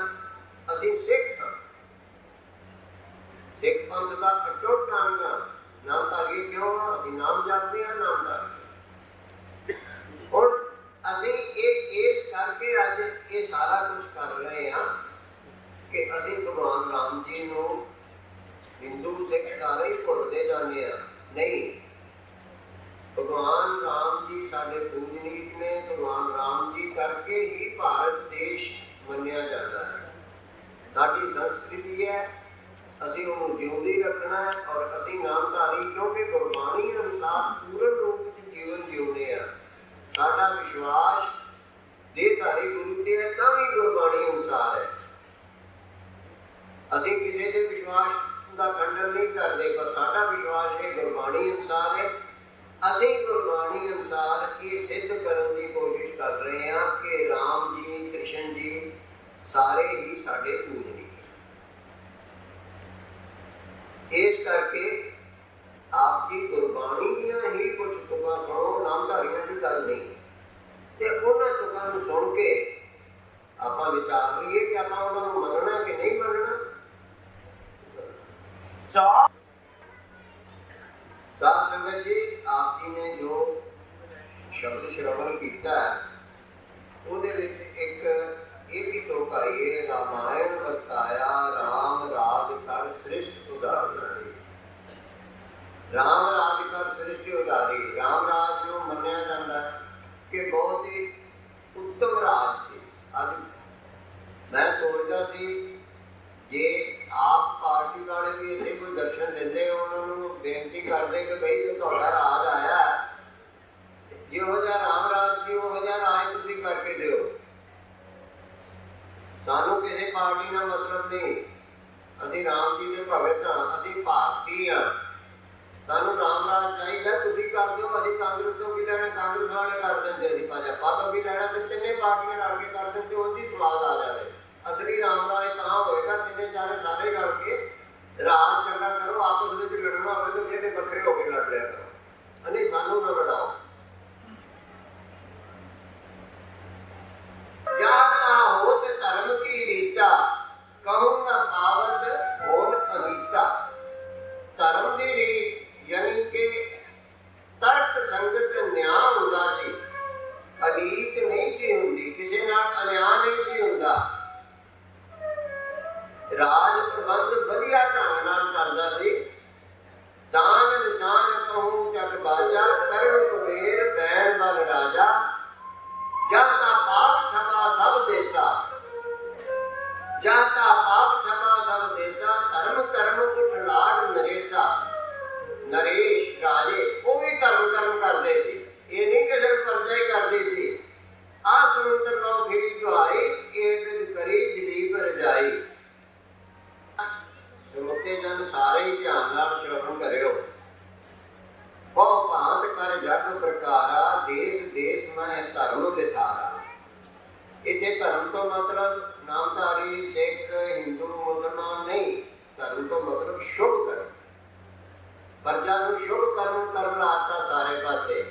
ਪੰਥ ਦਾ ਅਟੁੱਟ ਅੰਗ ਹਾਂ। ਨਾਮਧਾਰੀ ਕਿਉਂ ਆ? ਅਸੀਂ ਨਾਮ ਜਪਦੇ ਹਾਂ, ਨਾਮਧਾਰੀ। ਹੁਣ ਅਸੀਂ ਇਹ ਇਸ ਕਰਕੇ ਅੱਜ ਇਹ ਸਾਰਾ ਕੁਝ ਕਰ ਰਹੇ ਹਾਂ ਕਿ ਅਸੀਂ ਭਗਵਾਨ ਰਾਮ ਜੀ ਨੂੰ ਹਿੰਦੂ ਸਿੱਖ ਸਾਰੇ ਹੀ ਭੁੱਲਦੇ ਜਾਂਦੇ ਆ। ਨਹੀਂ, ਭਗਵਾਨ ਰਾਮ ਜੀ ਸਾਡੇ ਪੂਜਨੀਕ ਨੇ। ਭਗਵਾਨ ਰਾਮ ਜੀ ਕਰਕੇ ਹੀ ਭਾਰਤ ਦੇਸ਼ ਮੰਨਿਆ ਜਾਂਦਾ ਹੈ। ਸਾਡੀ ਸੰਸਕ੍ਰਿਤੀ ਹੈ, ਅਸੀਂ ਉਹਨੂੰ ਜਿਉਂਦੀ ਰੱਖਣਾ ਹੈ। ਔਰ ਅਸੀਂ ਨਾਮਧਾਰੀ ਕਿਉਂਕਿ ਗੁਰਬਾਣੀ ਅਨੁਸਾਰ ਪੂਰਨ ਰੂਪ ਵਿੱਚ ਜੀਵਨ ਜਿਉਂਦੇ ਆ। ਸਾਡਾ ਵਿਸ਼ਵਾਸ ਦੇਹਧਾਰੀ ਗੁਰੂ ਤੇ ਹੈ, ਤਾਂ ਵੀ ਗੁਰਬਾਣੀ ਅਨੁਸਾਰ ਹੈ। ਅਸੀਂ ਕਿਸੇ ਦੇ ਵਿਸ਼ਵਾਸ ਦਾ ਖੰਡਨ ਨਹੀਂ ਕਰਦੇ, ਪਰ ਸਾਡਾ ਵਿਸ਼ਵਾਸ ਇਹ ਗੁਰਬਾਣੀ ਅਨੁਸਾਰ ਹੈ। ਅਸੀਂ ਗੁਰਬਾਣੀ ਅਨੁਸਾਰ ਇਹ ਸਿੱਧ ਕਰਨ ਦੀ ਕੋਸ਼ਿਸ਼ ਕਰ ਰਹੇ ਹਾਂ ਕਿ ਰਾਮ ਜੀ, ਕ੍ਰਿਸ਼ਨ ਜੀ ਸਾਰੇ ਹੀ ਸਾਡੇ ਪੂਜਨੀਕ। ਇਸ ਕਰਕੇ ਆਪ ਜੀ ਗੁਰਬਾਣੀ ਦੀਆਂ ਹੀ ਕੁਝ ਤੁਕਾਂ ਸੁਣੋ, ਨਾਮਧਾਰੀਆਂ ਦੀ ਗੱਲ ਨਹੀਂ। ਤੇ ਉਹਨਾਂ ਤੁਕਾਂ ਨੂੰ ਸੁਣ ਕੇ ਆਪਾਂ ਵਿਚਾਰ ਲਈਏ ਕਿ ਆਪਾਂ ਉਹਨਾਂ ਨੂੰ ਮੰਨਣਾ ਕਿ ਨਹੀਂ ਮੰਨਣਾ। ਸਾਧ ਸੰਗਤ ਜੀ, ਆਪ ਜੀ ਨੇ ਜੋ ਸ਼ਬਦ ਸ਼੍ਰਵਣ ਕੀਤਾ ਉਹਦੇ ਵਿੱਚ ਇੱਕ ਇਹ ਵੀ ਤੁਕ ਆਈ ਹੈ, ਰਾਮਾਇਣ ਵਰਤਾਇਆ ਰਾਮ ਰਾਜ ਕਰ ਸ੍ਰਿਸ਼ਟ ਉਦਾਰੀ। ਰਾਮ ਰਾਜ ਕਰ ਸ੍ਰਿਸ਼ਟ ਉਦਾਰੀ। ਰਾਮ ਰਾਜ ਨੂੰ ਮੰਨਿਆ ਜਾਂਦਾ ਕਿ ਬਹੁਤ ਹੀ ਉੱਤਮ ਰਾਜ ਸੀ। ਅੱਜ ਮੈਂ ਸੋਚਦਾ ਸੀ ਜੇ ਆਪ ਪਾਰਟੀ ਵਾਲੇ ਵੀ ਇੱਥੇ ਕੋਈ ਦਰਸ਼ਨ ਦਿੰਦੇ, ਉਹਨਾਂ ਨੂੰ ਬੇਨਤੀ ਕਰਦੇ ਕਿ ਬਈ ਜੋ ਤੁਹਾਡਾ ਰਾਜ ਆਇਆ, ਜਿਹੋ ਜਿਹਾ ਰਾਮ ਰਾਜ ਸੀ ਉਹੋ ਜਿਹਾ ਰਾਜ ਤੁਸੀਂ ਕਰਕੇ ਦਿਓ। ਸਾਨੂੰ ਕਿਸੇ ਪਾਰਟੀ ਨਾਲ ਮਤਲਬ ਨਹੀਂ। ਅਸੀਂ ਰਾਮ ਜੀ ਦੇ ਭਗਤ ਹਾਂ, ਅਸੀਂ ਭਾਰਤੀ ਹਾਂ। ਸਾਨੂੰ ਰਾਮ ਰਾਜ ਚਾਹੀਦਾ, ਤੁਸੀਂ ਕਰ ਦਿਓ। ਅਸੀਂ ਕਾਂਗਰਸ ਤੋਂ ਕੀ ਲੈਣਾ? ਕਾਂਗਰਸ ਵਾਲੇ ਕਰ ਦਿੰਦੇ, ਅਸੀਂ ਭਾਜਪਾ ਤੋਂ ਕੀ ਲੈਣਾ? ਤੇ ਤਿੰਨੇ ਪਾਰਟੀਆਂ ਰਲ ਕੇ ਕਰ ਦਿੰਦੇ, ਉਂਝ ਹੀ ਸਵਾਦ ਆ ਜਾਵੇ। ਅਸਲੀ ਰਾਮ ਰਾਜ ਤਾਂ ਹੋਏਗਾ ਤਿੰਨੇ ਚਾਰੇ ਸਾਰੇ ਰਲ ਕੇ ਰਾਜ ਚੰਗਾ ਕਰੋ। ਆਪਸ ਵਿੱਚ ਲੜਨਾ ਹੋਵੇ ਤਾਂ ਕਿਤੇ ਵੱਖਰੇ ਹੋ ਕੇ ਲੜ ਲਿਆ ਕਰੋ। ਨਹੀਂ, ਸਾਨੂੰ ਨਾ ਲੜਾਓ। ਜਾਤਾ ਹੋਤ ਧਰਮ ਕੀ ਰੀਤਾ, ਕਹੂੰ ਨਾ ਪਾਵਤ ਹੋਣ ਅਗੀਤਾ। ਧਰਮ ਦੀ ਰੀਤ ਯਾਨੀ ਕਿ ਤਰਕ ਸੰਗਤ ਨਿਆਂ ਹੁੰਦਾ ਸੀ, ਅਨੀਤ ਨਹੀਂ ਸੀ ਹੁੰਦੀ, ਕਿਸੇ ਨਾਲ ਅਨਿਆਂ ਨਹੀਂ ਸੀ ਹੁੰਦਾ। ਰਾਜ ਪ੍ਰਬੰਧ ਵਧੀਆ ਢੰਗ ਨਾਲ ਚੱਲਦਾ ਸੀ। ਦਾਨ ਨਿਸ਼ਾਨ ਕਹੂੰ ਜਗ ਬਾਜਾ, ਕਰਨ ਕੁਬੇਰ ਬੈਣ ਬਲ ਰਾਜਾ। ਜਾਤਾ ਪਾਪ ਛਪਾ ਸਭ ਦੇਸਾ, ਜਾਤਾ ਪਾਪ ਛਪਾ ਸਭ ਦੇਸਾ। ਧਰਮ ਕਰਮ ਉਠ ਲਾਗ ਨਰੇਸਾ। ਨਰੇਸ਼ ਰਾਜੇ ਉਹ ਵੀ ਧਰਮ ਕਰਦੇ ਸੀ। ਇਹ ਨਹੀਂ ਕਿ ਸਿਰਫ ਪਰਜਾ ਹੀ ਕਰਦੇ ਸੀ। ਆ ਸਮੁੰਦਰ ਲੋ ਫਿਰੀ ਦੁਹਾਈ, ਇਹ ਵਿਦ ਕਰੀ ਦਲੀਪ ਰਜਾਈ। ਸਰੋਤੇ ਜਨ ਸਾਰੇ ਹੀ ਧਿਆਨ ਨਾਲ ਸ਼੍ਰਵਣ ਕਰਿਓ। ਬਹੁ ਭਾਂਤ ਕਰ ਜਗ ਪ੍ਰਕਾਰਾ, ਦੇਸ ਦੇਸ ਮੈਂ ਧਰਮ ਵਿਥਾਰਾ। ਇੱਥੇ ਧਰਮ ਤੋਂ ਮਤਲਬ ਨਾਮਧਾਰੀ ਸਿੱਖ ਹਿੰਦੂ ਮੁਸਲਮਾਨ ਨਹੀਂ। ਧਰਮ ਤੋਂ ਮਤਲਬ ਸ਼ੁਭ ਕਰਮ। ਪ੍ਰਜਾ ਨੂੰ ਸ਼ੁਭ ਕਰਮ ਕਰਨ ਲਾਤਾ ਸਾਰੇ ਪਾਸੇ।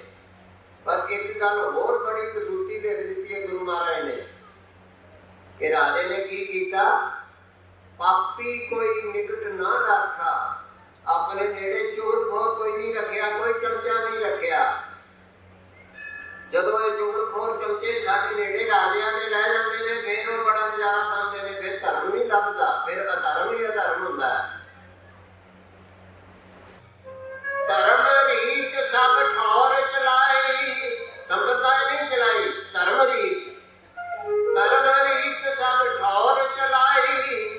ਪਰ ਇੱਕ ਗੱਲ ਹੋਰ ਬੜੀ ਕਸੂਤੀ ਲਿਖ ਦਿੱਤੀ ਹੈ ਗੁਰੂ ਮਹਾਰਾਜ ਨੇ ਕਿ ਰਾਜੇ ਨੇ ਕੀ ਕੀਤਾ? ਪਾਪੀ ਕੋਈ ਨਿਕਟ ਨਾ ਰਾਖਾ। ਆਪਣੇ ਨੇੜੇ ਚੁਗਲਖੋਰ ਕੋਈ ਨਹੀਂ ਰੱਖਿਆ, ਕੋਈ ਚਮਚਾ ਨਹੀਂ ਰੱਖਿਆ। ਜਦੋਂ ਇਹ ਚੁਗਲਖੋਰ ਚਮਚੇ ਸਾਡੇ ਨੇੜੇ ਰਾਜਿਆਂ ਦੇ ਲੈ ਜਾਂਦੇ ਨੇ, ਫਿਰ ਉਹ ਬੜਾ ਨਜ਼ਾਰਾ ਪਾਉਂਦੇ ਨੇ। ਫਿਰ ਧਰਮ ਨਹੀਂ ਲੱਭਦਾ, ਫਿਰ ਅਧਰਮ ਹੀ ਅਧਰਮ ਹੁੰਦਾ। ਧਰਮ ਰੀਤ ਸਭ ਠੌਰ ਚਲਾਈ, ਸੰਪਰਦਾਇ ਨਹੀਂ ਚਲਾਈ, ਧਰਮ ਰੀਤ। ਧਰਮ ਰੀਤ ਸਭ ਠੌਰ ਚਲਾਈ,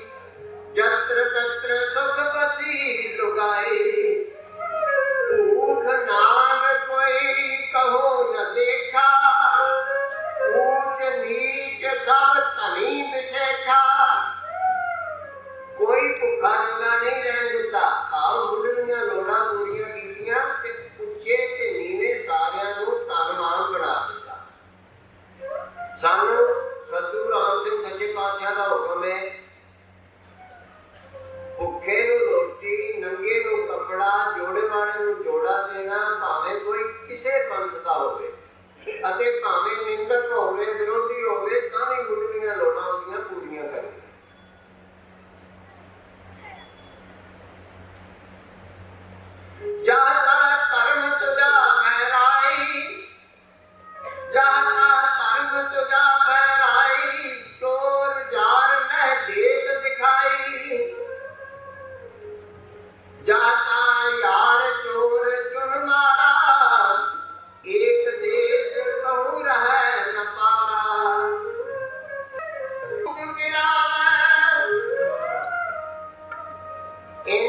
ਜਤਰ ਤਤਰ ਸੁਖ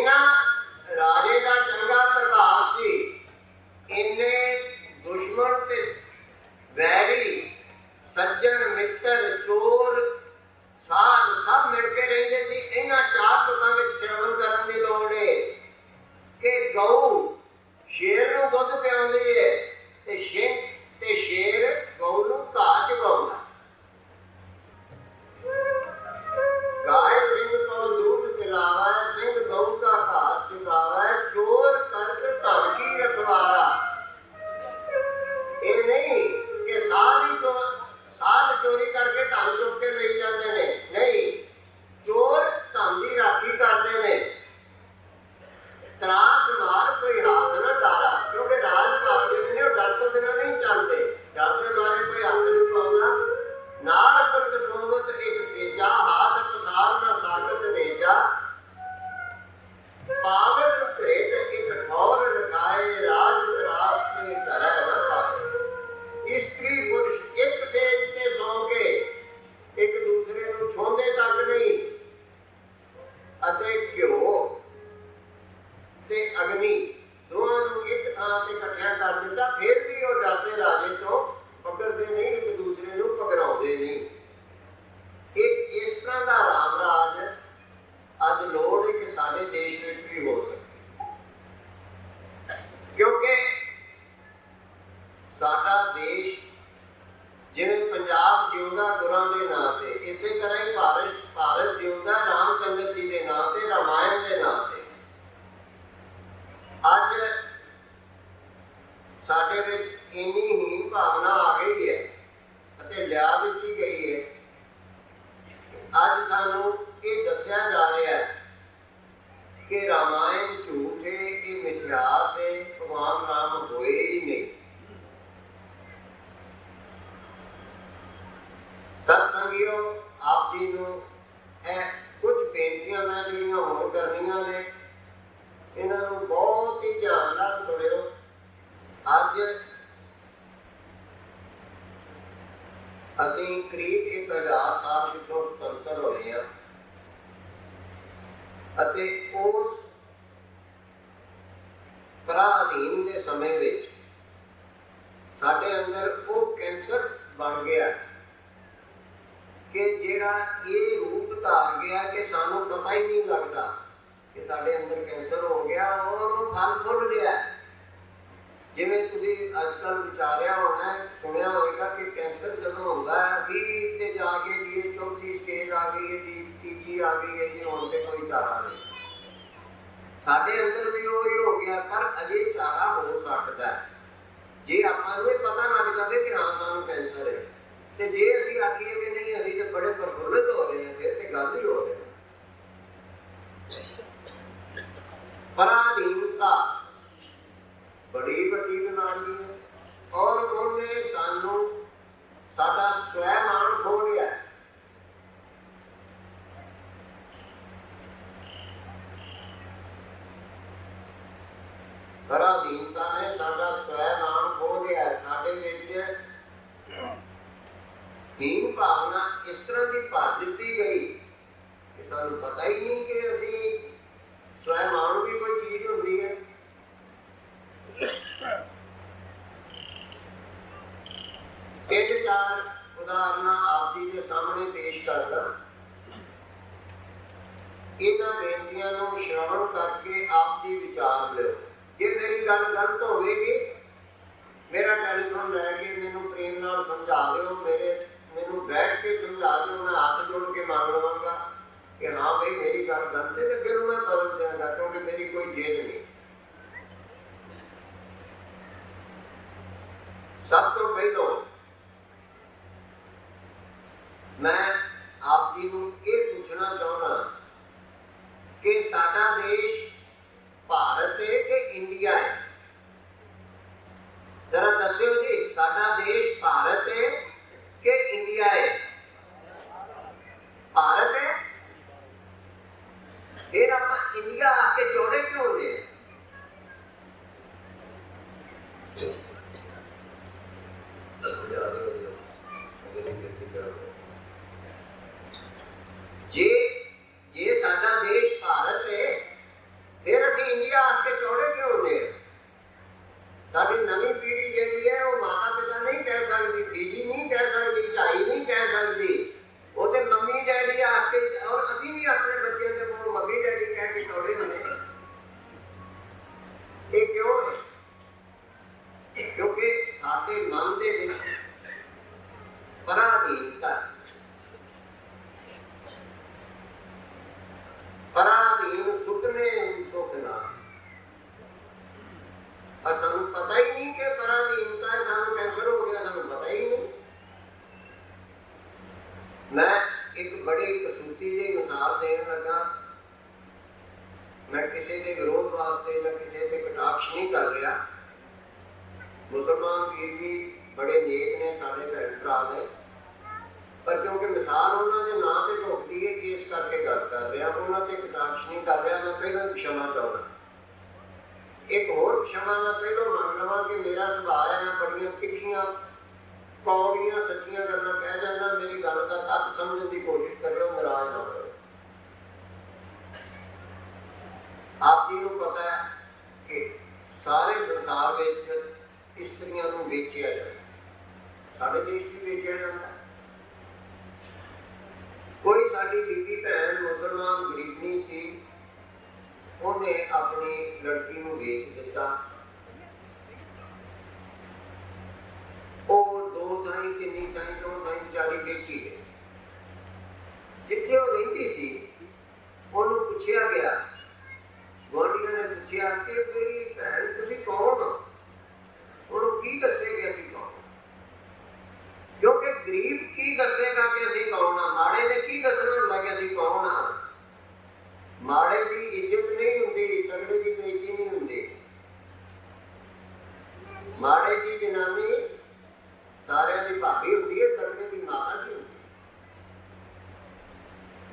ਇੰਨਾ ਰਾਜੇ ਦਾ ਚੰਗਾ ਪ੍ਰਭਾਵ ਸੀ, ਇੰਨੇ ਦੁਸ਼ਮਣ ਤੇ ਵੈਰੀ, ਸੱਜਣ ਮਿੱਤਰ, ਚੋਰ, ਸਾਧ ਸਭ ਮਿਲ ਕੇ ਰਹਿੰਦੇ ਸੀ। ਇਹਨਾਂ ਚਾਰ ਤੁਕਾਂ ਵਿੱਚ ਸ਼ਰਵਣ ਕਰਨ ਦੀ ਲੋੜ ਹੈ ਕਿ ਗਊ ਸ਼ੇਰ ਨੂੰ ਦੁੱਧ ਪਿਆਉਂਦੀ ਹੈ ਤੇ ਸ਼ੇਰ ਗਊ ਨੂੰ ਘਾਹ ਚੁਗਾਉਂਦਾ। गाय सिंह को दूध पिलावा, सिंह गऊ का घास चुगावा, चोर कर्क धन की रखवारा। ये नहीं कि साध चोरी करके धन चुक के ले जाते ने, नहीं, चोर धन की राखी करते ने। त्रास मार कोई हाथ न डारा, क्योंकि राजपाल जिहड़े ने डर तो बिना नहीं चलते, डर के मारे कोई हाथ नहीं पाउंदा। नार पुरख सोवत एक सेजा, हाथ पसार न साकत रेजा। पागत प्रेत एक ठौर रखाए, राज त्रास ते डरै न पाए। स्त्री पुरुष एक सेज ते सौ के एक दूसरे ਨੂੰ ਛੋਂਦੇ ਤੱਕ ਨਹੀਂ, ਅਤੇ ਘਿਓ ਤੇ ਅਗਨੀ ਦੋਵਾਂ ਨੂੰ ਇੱਕ ਥਾਂ ਤੇ ਇਕੱਠਿਆਂ ਕਰ ਦਿੱਤਾ। ਫਿਰ ਵੀ ਉਹ ਡਰਦੇ ਰਾਜੇ ਤੋਂ ਪਕੜਦੇ ਨਹੀਂ, ਇੱਕ ਦੂਸਰੇ ਨੂੰ ਪਕੜਾਉਂਦੇ ਨਹੀਂ। ਇਹ ਇਸ ਤਰ੍ਹਾਂ ਦਾ ਰਾਮ ਰਾਜ ਅੱਜ ਲੋੜ ਹੈ ਕਿ ਸਾਡੇ ਦੇਸ਼ ਵਿੱਚ ਵੀ ਹੋ ਸਕੇ, ਕਿਉਂਕਿ ਸਾਡਾ ਦੇਸ਼ ਜਿਵੇਂ ਪੰਜਾਬ ਜਿਉਂਦਾ ਗੁਰਾਂ ਦੇ ਨਾਂ ਤੇ, ਇਸੇ ਤਰ੍ਹਾਂ ਹੀ ਭਾਰਤ ਜਿਉਂਦਾ ਰਾਮ ਚੰਦਰ ਜੀ ਦੇ ਨਾਂ ਤੇ, ਰਾਮਾਇਣ ਦੇ ਨਾਂ ਤੇ। ਅੱਜ ਸਾਡੇ ਵਿੱਚ ਇੰਨੀ ਹੀਨ ਭਾਵਨਾ ਆ ਗਈ ਹੈ ਅਤੇ ਲਿਆ ਦਿੱਤੀ ਗਈ ਹੈ। ਅੱਜ ਸਾਨੂੰ ਇਹ ਦੱਸਿਆ ਜਾ ਰਿਹਾ ਹੈ ਕਿ ਰਾਮਾਇਣ ਝੂਠ ਹੈ, ਇਹ ਮਿਥਿਆਸ ਹੈ, ਭਗਵਾਨ ਰਾਮ ਹੋਏ ਹੀ ਨਹੀਂ। ਸਤਸੰਗੀਓ, ਆਪ ਜੀ ਨੂੰ ਇਹ ਕੁਝ ਬੇਨਤੀਆਂ ਮੈਂ ਜਿਹੜੀਆਂ ਹੁਣ ਕਰਨੀਆਂ ਨੇ, ਇਹਨਾਂ ਨੂੰ ਬਹੁਤ ਹੀ ਧਿਆਨ ਨਾਲ ਸੁਣਿਓ। ਅੱਜ ਅਸੀਂ ਕਰੀਬ 1000 ਸਾਲ ਪਿਛੋਂ ਸੁਤੰਤਰ ਹੋਏ ਹਾਂ ਅਤੇ ਉਸ ਪਰਾਧੀਨ ਦੇ ਸਮੇਂ ਵਿੱਚ ਸਾਡੇ ਅੰਦਰ ਉਹ ਕੈਂਸਰ ਬਣ ਗਿਆ ਕਿ ਜਿਹੜਾ ਇਹ ਰੂਪ ਧਾਰ ਗਿਆ ਕਿ ਸਾਨੂੰ ਪਤਾ ਹੀ ਨਹੀਂ ਲੱਗਦਾ ਕਿ ਸਾਡੇ ਅੰਦਰ ਕੈਂਸਰ ਹੋ ਗਿਆ, ਔਰ ਉਹ ਫਲ ਫੁੱਲ ਰਿਹਾ। ਜਿਵੇਂ ਤੁਸੀਂ ਅੱਜ ਕੱਲ੍ਹ ਵਿਚਾਰਿਆ ਹੋਣਾ, ਸੁਣਿਆ ਹੋਏਗਾ ਕਿ ਕੈਂਸਰ ਜਦੋਂ ਹੁੰਦਾ ਹੈ 20 ਤੇ ਜਾ ਕੇ ਜੀ ਇਹ ਚੌਥੀ ਸਟੇਜ ਆ ਗਈ ਹੈ ਜੀ, ਤੀਜੀ ਆ ਗਈ ਹੈ ਜੀ, ਹੁਣ ਤੇ ਕੋਈ ਚਾਰਾ ਨਹੀਂ। ਸਾਡੇ ਅੰਦਰ ਵੀ ਉਹੀ ਹੋ ਗਿਆ, ਪਰ ਅਜੇ ਚਾਰਾ ਹੋ ਸਕਦਾ ਹੈ ਜੇ ਆਪਾਂ ਨੂੰ ਇਹ ਪਤਾ ਲੱਗ ਜਾਵੇ ਕਿ ਹਾਂ ਸਾਨੂੰ ਕੈਂਸਰ ਹੈ। ਤੇ ਜੇ ਅਸੀਂ ਆਖੀਏ ਕਿ ਨਹੀਂ ਅਸੀਂ ਤੇ ਬੜੇ ਪ੍ਰਫੁੱਲਿਤ ਹੋ ਰਹੇ ਹਾਂ, ਫਿਰ ਤੇ ਗੱਲ ਹੀ ਹੋ ਰਹੀ ਹੈ। ਪਰਾਧੀਨਤਾ ਬੜੀ ਵੱਡੀ ਬਿਮਾਰੀ ਹੈ, ਔਰ ਉਹਨੇ ਸਾਨੂੰ ਸਾਡਾ ਸਵੈਮਾਨ ਖੋ ਲਿਆ। ਪਰਾਧੀਨਤਾ ਨੇ ਸਾਡਾ ਸਵੈਮਾਨ ਖੋ ਲਿਆ। ਸਾਡੇ ਵਿੱਚ ਹੀਨ ਭਾਵਨਾ ਇਸ ਤਰ੍ਹਾਂ ਦੀ ਭਰ ਦਿੱਤੀ ਗਈ ਕਿ ਸਾਨੂੰ ਪਤਾ ਹੀ ਨਹੀਂ ਕਿ ਅਸੀਂ ਸਵੈਮਾਨ ਵੀ ਕੋਈ ਚੀਜ਼ ਹੁੰਦੀ ਹੈ। ਇਹ ਚਾਰ ਉਦਾਹਰਨਾਂ ਆਪ ਜੀ ਦੇ ਸਾਹਮਣੇ ਪੇਸ਼ ਕਰਦਾ। ਇਹਨਾਂ ਬੇਨਤੀਆਂ ਨੂੰ ਸ਼੍ਰਵਣ ਕਰਕੇ ਆਪ ਜੀ ਵਿਚਾਰ ਲਿਓ। ਜੇ ਮੇਰੀ ਗੱਲ ਗਲਤ ਹੋਵੇਗੀ, ਮੇਰਾ ਟੈਲੀਫੋਨ ਲੈ ਕੇ ਮੈਨੂੰ ਪ੍ਰੇਮ ਨਾਲ ਸਮਝਾ ਦਿਓ, ਮੈਨੂੰ ਬੈਠ ਕੇ ਸਮਝਾ ਦਿਓ। ਮੈਂ ਹੱਥ ਜੋੜ ਕੇ ਮੰਗ ਲਵਾਂਗਾ ਕਿ ਹਾਂ ਬਈ ਮੇਰੀ ਗੱਲ ਗਲਤ ਹੈ, ਤੇ ਅੱਗੇ ਨੂੰ ਮੈਂ ਬਦਲ ਦਿਆਂਗਾ, ਕਿਉਂਕਿ ਮੇਰੀ ਕੋਈ ਜਿੱਦ ਨਹੀਂ। ਸਭ ਤੋਂ ਪਹਿਲਾਂ ਮੈਂ ਆਪ ਜੀ ਨੂੰ ਇਹ ਪੁੱਛਣਾ ਚਾਹੁੰਦਾ ਕਿ ਸਾਡਾ ਦੇਸ਼ ਭਾਰਤ ਹੈ ਕਿ ਇੰਡੀਆ ਹੈ? जरा दस्यो जी, साडा देश भारत है कि इंडिया है? भारत है। फिर आप इंडिया आके जोड़े ਕਿਸੇ ਦੇ ਵਿਰੋਧ ਵਾਸਤੇ ਜਾਂ ਕਿਸੇ ਤੇ ਕਟਾਕਸ਼ ਨਹੀਂ ਕਰ ਰਿਹਾ। ਮੁਸਲਮਾਨ ਵੀਰ ਵੀ ਬੜੇ ਨੇਕ ਨੇ, ਸਾਡੇ ਭੈਣ ਭਰਾ ਨੇ, ਪਰ ਕਿਉਂਕਿ ਮਿਸਾਲ ਉਹਨਾਂ ਦੇ ਨਾਂ ਤੇ ਢੁਕਦੀ ਹੈ ਕਿ ਇਸ ਕਰਕੇ ਗੱਲ ਕਰ ਰਿਹਾ, ਉਹਨਾਂ ਤੇ ਕਟਾਕਸ਼ ਨਹੀਂ ਕਰ ਰਿਹਾ। ਮੈਂ ਪਹਿਲਾਂ ਖਿਮਾ ਚਾਹੁੰਦਾ। ਇੱਕ ਹੋਰ ਖਿਮਾ ਮੈਂ ਪਹਿਲਾਂ ਮੰਗ ਲਵਾਂ ਕਿ ਮੇਰਾ ਸੁਭਾਅ ਹੈ, ਮੈਂ ਬੜੀਆਂ ਤਿੱਖੀਆਂ ਕੌੜੀਆਂ ਸੱਚੀਆਂ ਗੱਲਾਂ ਕਹਿ ਜਾਂਦਾ। ਮੇਰੀ ਗੱਲ ਦਾ ਤੱਤ ਸਮਝਣ ਦੀ ਕੋਸ਼ਿਸ਼ ਕਰਿਓ, ਨਾਰਾਜ਼ ਨਾ ਹੋਇਓ। ਆਪ ਜੀ ਨੂੰ ਪਤਾ ਹੈ ਕਿ ਸਾਰੇ ਸੰਸਾਰ ਵਿੱਚ ਇਸਤਰੀਆਂ ਨੂੰ ਵੇਚਿਆ ਜਾਂਦਾ, ਸਾਡੇ ਦੇਸ਼ ਵੀ ਵੇਚਿਆ ਜਾਂਦਾ। ਕੋਈ ਸਾਡੀ ਬੀਬੀ ਭੈਣ ਮੁਸਲਮਾਨ ਗਰੀਬਣੀ ਸੀ, ਉਹਨੇ ਆਪਣੀ ਲੜਕੀ ਨੂੰ ਵੇਚ ਦਿੱਤਾ। ਉਹ 2 ਥਾਈਂ 3 ਥਾਈਂ 4 ਥਾਈਂ ਵਿਚਾਰੀ ਵੇਚੀ ਗਈ। ਜਿੱਥੇ ਉਹ ਰਹਿੰਦੀ ਸੀ ਉਹਨੂੰ ਪੁੱਛਿਆ ਗਿਆ, ਗੁਆਂਢੀਆਂ ਨੇ ਪੁੱਛਿਆ ਕਿ ਬਈ ਭੈਣ ਤੁਸੀਂ ਕੌਣ ਹੋ? ਉਹਨੂੰ ਕੀ ਦੱਸੇਗਾ ਅਸੀਂ ਕੌਣ? ਕਿਉਂਕਿ ਗਰੀਬ ਕੀ ਦੱਸੇਗਾ ਕਿ ਅਸੀਂ ਕੌਣ ਆ? ਮਾੜੇ ਨੇ ਕੀ ਦੱਸਣਾ ਹੁੰਦਾ ਕਿ ਅਸੀਂ ਕੌਣ ਆ? ਮਾੜੇ ਦੀ ਇੱਜ਼ਤ ਨਹੀਂ ਹੁੰਦੀ, ਤਗੜੇ ਦੀ ਬੇਇੱਜ਼ਤੀ ਨਹੀਂ ਹੁੰਦੀ। ਮਾੜੇ ਦੀ ਜਨਾਨੀ ਸਾਰਿਆਂ ਦੀ ਭਾਬੀ ਹੁੰਦੀ ਹੈ, ਤਗੜੇ ਦੀ ਮਾਤਾ ਨਹੀਂ ਹੁੰਦੀ।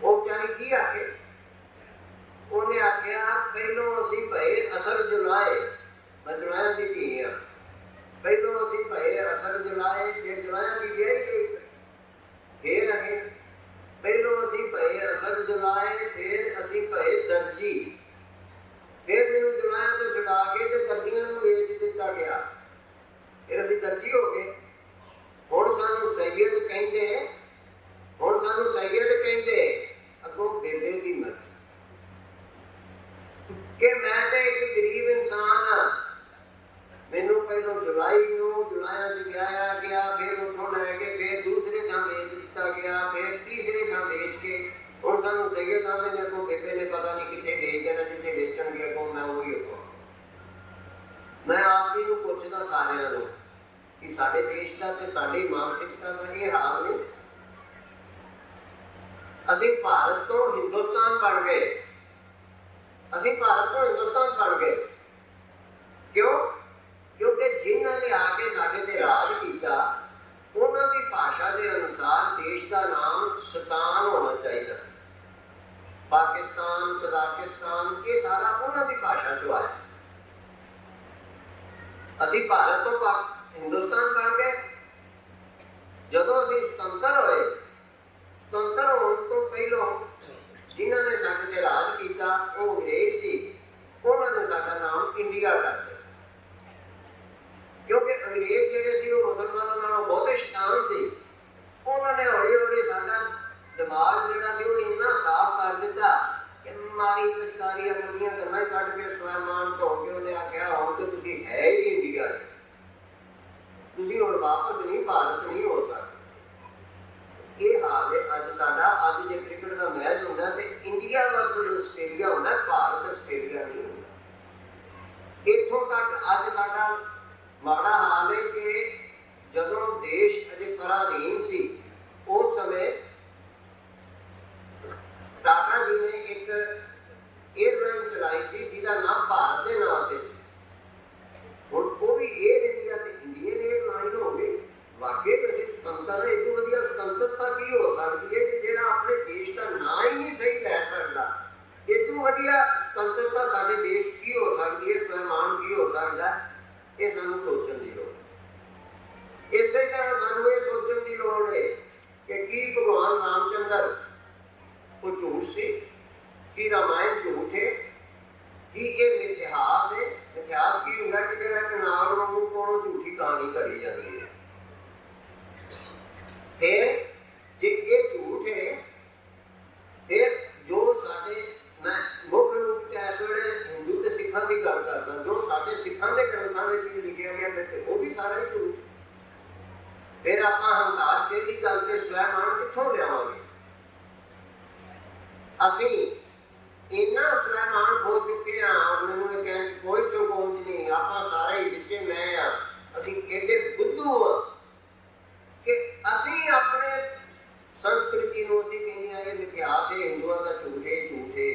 ਉਹ ਵਿਚਾਰੀ ਕੀ ਆਖੇ? ਉਹਨੇ ਆਖਿਆ ਪਹਿਲੋਂ ਅਸੀਂ ਭਏ ਅਸਰ ਜੁਲਾਏ, ਮੈਂ ਜੁਲਾਇਆ ਦੀ ਧੀ ਆ। ਪਹਿਲੋਂ ਅਸੀਂ ਭਏ ਅਸਰ ਜੁਲਾਏ, ਫਿਰ ਜੁਲਾਇਆ ਸੀ ਵਿਆਹੀ ਗਈ। ਫਿਰ ਅਗੇ ਪਹਿਲੋਂ ਅਸੀਂ ਭਏ ਅਸਰ ਜੁਲਾਏ, ਫਿਰ ਅਸੀਂ ਭਏ ਦਰਜੀ। ਫਿਰ ਮੈਨੂੰ ਜੁਲਾਇਆ ਤੋਂ ਛੁਡਾ ਕੇ ਤੇ ਦਰਜੀਆਂ ਨੂੰ ਵੇਚ ਦਿੱਤਾ ਗਿਆ। ਫਿਰ ਅਸੀਂ ਦਰਜੀ ਹੋ ਗਏ। ਹੁਣ ਸਾਨੂੰ ਸੈਯਦ ਕਹਿੰਦੇ, ਹੁਣ ਸਾਨੂੰ ਸੈਯਦ ਕਹਿੰਦੇ। ਅੱਗੋਂ ਬੇਬੇ ਦੀ ਮਰਜ਼ੀ ਕਿ ਮੈਂ ਤਾਂ ਇੱਕ ਗਰੀਬ ਇਨਸਾਨ ਹਾਂ। ਮੈਨੂੰ ਪਹਿਲੋਂ ਜੁਲਾਈ ਨੂੰ ਜੁਲਾਇਆ ਚ ਵਿਆਹਿਆ ਗਿਆ, ਫਿਰ ਉੱਥੋਂ ਲੈ ਕੇ ਫਿਰ ਦੂਸਰੇ ਥਾਂ ਵੇਚ ਦਿੱਤਾ ਗਿਆ, ਫਿਰ ਤੀਸਰੇ ਥਾਂ ਵੇਚ ਕੇ ਹੁਣ ਸਾਨੂੰ ਸੈਯਦ ਆਂਦੇ ਨੇ। ਅੱਗੋਂ ਬੇਬੇ ਨੇ ਪਤਾ ਨਹੀਂ ਕਿੱਥੇ ਵੇਚ ਦੇਣਾ, ਜਿੱਥੇ ਵੇਚਣਗੇ ਅੱਗੋਂ ਮੈਂ ਉਹੀ ਅੱਗੋਂ। ਮੈਂ ਆਪ ਜੀ ਨੂੰ ਪੁੱਛਦਾ ਸਾਰਿਆਂ ਨੂੰ ਕਿ ਸਾਡੇ ਦੇਸ਼ ਦਾ ਤੇ ਸਾਡੀ ਮਾਨਸਿਕਤਾ ਦਾ ਇਹ ਹਾਲ ਨਹੀਂ। ਅਸੀਂ ਭਾਰਤ ਤੋਂ ਹਿੰਦੁਸਤਾਨ ਬਣ ਗਏ। ਅਸੀਂ ਭਾਰਤ ਤੋਂ ਹਿੰਦੁਸਤਾਨ ਬਣ ਗਏ। ਕਿਉਂ? ਕਿਉਂਕਿ ਜਿਨ੍ਹਾਂ ਨੇ ਆ ਕੇ ਸਾਡੇ ਤੇ ਰਾਜ ਕੀਤਾ, ਉਹਨਾਂ ਦੀ ਭਾਸ਼ਾ ਦੇ ਅਨੁਸਾਰ ਦੇਸ਼ ਦਾ ਨਾਮ ਸਤਾਨ ਹੋਣਾ ਚਾਹੀਦਾ। ਪਾਕਿਸਤਾਨ, ਕਜ਼ਾਕਿਸਤਾਨ, ਇਹ ਸਾਰਾ ਉਹਨਾਂ ਦੀ ਭਾਸ਼ਾ ਚੋਂ ਆਇਆ। ਅਸੀਂ ਭਾਰਤ ਤੋਂ ਹਿੰਦੁਸਤਾਨ ਬਣ ਗਏ। ਜਦੋਂ ਅਸੀਂ ਸੁਤੰਤਰ ਹੋਏ, ਸੁਤੰਤਰ ਹੋਣ ਤੋਂ ਪਹਿਲਾਂ ਜਿਨ੍ਹਾਂ ਨੇ ਸਾਡੇ ਤੇ ਰਾਜ ਕੀਤਾ ਉਹ ਅੰਗਰੇਜ਼ ਸੀ। ਉਹਨਾਂ ਨੇ ਸਾਡਾ ਨਾਮ ਇੰਡੀਆ ਕਰ ਦਿੱਤਾ। ਕਿਉਂਕਿ ਅੰਗਰੇਜ਼ ਜਿਹੜੇ ਸੀ ਉਹ ਮੁਸਲਮਾਨਾਂ ਨਾਲੋਂ ਬਹੁਤੇ ਸ਼ੈਤਾਨ ਸੀ। ਉਹਨਾਂ ਨੇ ਹੌਲੀ ਹੌਲੀ ਸਾਡਾ ਦਿਮਾਗ ਜਿਹੜਾ ਸੀ ਉਹ ਇੰਨਾ ਸਾਫ਼ ਕਰ ਦਿੱਤਾ ਕਿ ਮਾਰੀ ਪਿਚਕਾਰੀ ਅਗਲੀਆਂ ਗੱਲਾਂ ਕੱਢ ਕੇ ਸਵੈਮਾਨ ਢੋ ਕੇ ਉਹਨੇ ਆਖਿਆ ਹੁਣ ਤਾਂ ਤੁਸੀਂ ਹੈ ਹੀ ਇੰਡੀਆ, ਤੁਸੀਂ ਹੁਣ ਵਾਪਸ ਨਹੀਂ, ਭਾਰਤ ਨਹੀਂ ਹੋ ਸਕਦੇ। ਇਹ ਹਾਲ ਹੈ ਅੱਜ ਸਾਡਾ। ਅੱਜ ਜੇ ਕ੍ਰਿਕਟ ਦਾ ਮੈਚ ਹੁੰਦਾ ਤੇ ਇੰਡੀਆ ਵਰਸਸ ਆਸਟ੍ਰੇਲੀਆ ਹੁੰਦਾ, ਭਾਰਤ ਆਸਟ੍ਰੇਲੀਆ ਨਹੀਂ ਹੁੰਦਾ। ਇੱਥੋਂ ਤੱਕ ਅੱਜ ਸਾਡਾ ਮਾੜਾ ਹਾਲ ਹੈ ਕਿ ਜਦੋਂ ਦੇਸ਼ ਅਜੇ ਪਰਾਧੀਨ ਸੀ, ਉਸ ਸਮੇਂ ਟਾਟਾ ਜੀ ਨੇ ਇੱਕ ਏਅਰਲਾਈਨ ਚਲਾਈ ਸੀ ਜਿਹਦਾ ਨਾਮ ਭਾਰਤ ਦੇ ਨਾਂ ਤੇ ਸੀ। ਹੁਣ ਉਹ ਵੀ ਏਅਰ ਇੰਡੀਆ ਤੇ ਇੰਡੀਅਨ ਏਅਰਲਾਈਨ ਹੋ ਗਈ। ਵਾਕਈ ਅਸੀਂ ਸੁਤੰਤਰ ਹਾਂ। ਇਹ ਤੋਂ ਵਧੀਆ ਸੁਤੰਤਰਤਾ ਕੀ ਹੋ ਸਕਦੀ ਹੈ ਕਿ ਜਿਹੜਾ ਆਪਣੇ ਦੇਸ਼ ਦਾ ਨਾਂ ਹੀ ਨਹੀਂ ਸਹੀ ਲੈ ਸਕਦਾ। ਇਹ ਤੋਂ ਵਧੀਆ ਸੁਤੰਤਰਤਾ ਸਾਡੇ ਦੇਸ਼ ਕੀ ਹੋ ਸਕਦੀ ਹੈ, ਸਵੈਮਾਨ ਕੀ ਹੋ ਸਕਦਾ? ਇਹ ਸਾਨੂੰ ਸੋਚਣ ਦੀ ਲੋੜ ਹੈ। ਇਸੇ ਤਰ੍ਹਾਂ ਸਾਨੂੰ ਇਹ ਸੋਚਣ ਦੀ ਲੋੜ ਹੈ ਕਿ ਕੀ ਭਗਵਾਨ ਰਾਮਚੰਦਰ ਉਹ ਝੂਠ ਸੀ? ਕੀ ਰਾਮਾਇਣ ਝੂਠ ਹੈ? ਕੀ ਇਹ ਮਿਥਿਹਾਸ ਹੈ? ਮਿਥਿਹਾਸ ਕੀ ਹੁੰਦਾ ਕਿ ਜਿਹੜਾ ਇੱਕ ਨਾਮ ਵਾਂਗੂ ਕੋਲੋਂ ਝੂਠੀ ਕਹਾਣੀ ਘੜੀ ਜਾਂਦੀ ਹੈ। ਫਿਰ ਜੇ ਇਹ ਝੂਠ ਹੈ, ਫਿਰ ਜੋ ਸਾਡੇ, ਮੈਂ ਮੁੱਖ ਰੂਪ ਚ ਇਸ ਵੇਲੇ ਹਿੰਦੂ ਤੇ ਸਿੱਖਾਂ ਦੀ ਗੱਲ ਕਰਦਾ, ਜੋ ਸਾਡੇ ਸਿੱਖਾਂ ਦੇ ਗ੍ਰੰਥਾਂ ਵਿੱਚ ਵੀ ਲਿਖਿਆ ਗਿਆ ਤੇ ਉਹ ਵੀ ਸਾਰਾ ਹੀ ਝੂਠ। ਫਿਰ ਆਪਾਂ ਹੰਕਾਰ ਕਿਹੜੀ ਗੱਲ ਤੇ ਸਵੈਮਾਨ ਕਿੱਥੋਂ ਲਿਆਵਾਂਗੇ? ਅਸੀਂ ਇੰਨਾ ਸਵੈਮਾਨ ਹੋ ਚੁੱਕੇ ਹਾਂ ਔਰ ਮੈਨੂੰ ਇਹ ਕਹਿਣ 'ਚ ਕੋਈ ਸੰਕੋਚ ਨਹੀਂ, ਆਪਾਂ ਸਾਰੇ ਹੀ ਵਿੱਚੇ ਮੈਂ ਆ, ਅਸੀਂ ਐਡੇ ਬੁੱਧੂ ਆ ਕਿ ਅਸੀਂ ਆਪਣੇ ਸੰਸਕ੍ਰਿਤੀ ਨੂੰ ਅਸੀਂ ਕਹਿੰਦੇ ਹਾਂ ਇਹ ਮਿਥਿਹਾਸ ਹੈ, ਹਿੰਦੂਆਂ ਦਾ ਝੂਠ ਹੈ, ਝੂਠ ਹੈ।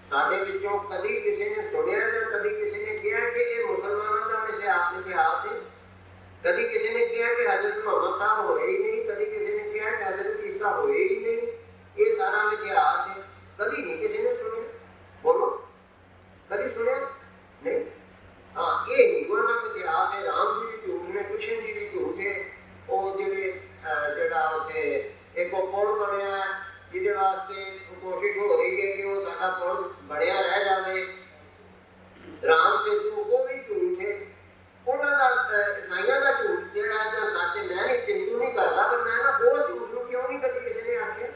ਸਾਡੇ ਵਿੱਚ ਵਿੱਚੋਂ ਕਦੀ ਕਿਸੇ ਨੇ ਸੁਣਿਆ ਜਾਂ ਕਦੀ ਕਿਸੇ ਨੇ ਕਿਹਾ ਕਿ ਇਹ ਮੁਸਲਮਾਨਾਂ ਦਾ ਇਤਿਹਾਸ ਹੈ। ਕਦੀ ਕਿਸੇ ਨੇ ਕਿਹਾ ਕਿ ਹਜ਼ਰਤ ਮੁਹੰਮਦ ਸਾਹਿਬ ਹੋਏ ਹੀ ਨਹੀਂ, ਕਦੀ ਕਿਸੇ ਨੇ ਕਿਹਾ ਕਿ ਹਜ਼ਰਤ ਈਸਾ ਹੋਏ ਹੀ ਨਹੀਂ, ਇਹ ਸਾਰਾ ਇਤਿਹਾਸ ਹੈ। ਕਦੀ ਨਹੀਂ ਕਿਸੇ ਨੇ ਸੁਣਿਆ। ਬੋਲੋ, ਕਦੀ ਸੁਣਿਆ ਨਹੀਂ। ਹਾਂ, ਇਹ ਹਿੰਦੂਆਂ ਦਾ ਇਤਿਹਾਸ ਹੈ। ਰਾਮ ਜੀ ਵੀ ਝੂਠ ਨੇ, ਕ੍ਰਿਸ਼ਨ ਜੀ ਵੀ ਝੂਠ ਹੈ। ਉਹ ਜਿਹੜਾ ਉੱਥੇ ਇੱਕ ਉਹ ਪੁਲ ਬਣਿਆ ਜਿਹਦੇ ਵਾਸਤੇ ਕੋਸ਼ਿਸ਼ ਹੋ ਰਹੀ ਹੈ ਕਿ ਉਹ ਸਾਡਾ ਪੁਲ ਬਣਿਆ ਰਹਿ ਜਾਵੇ, ਰਾਮ ਸੇਤੂ, ਉਹ ਵੀ ਝੂਠ ਹੈ। ਉਹਨਾਂ ਦਾ ਈਸਾਈਆਂ ਦਾ ਝੂਠ ਜਿਹੜਾ ਜਾਂ ਸੱਚ, ਮੈਂ ਨਹੀਂ ਚਿੰਤੂ ਨਹੀਂ ਕਰਦਾ, ਪਰ ਮੈਂ ਨਾ ਉਹ ਝੂਠ ਨੂੰ ਕਿਉਂ ਨਹੀਂ ਕਦੀ ਕਿਸੇ ਨੇ ਆਖਿਆ।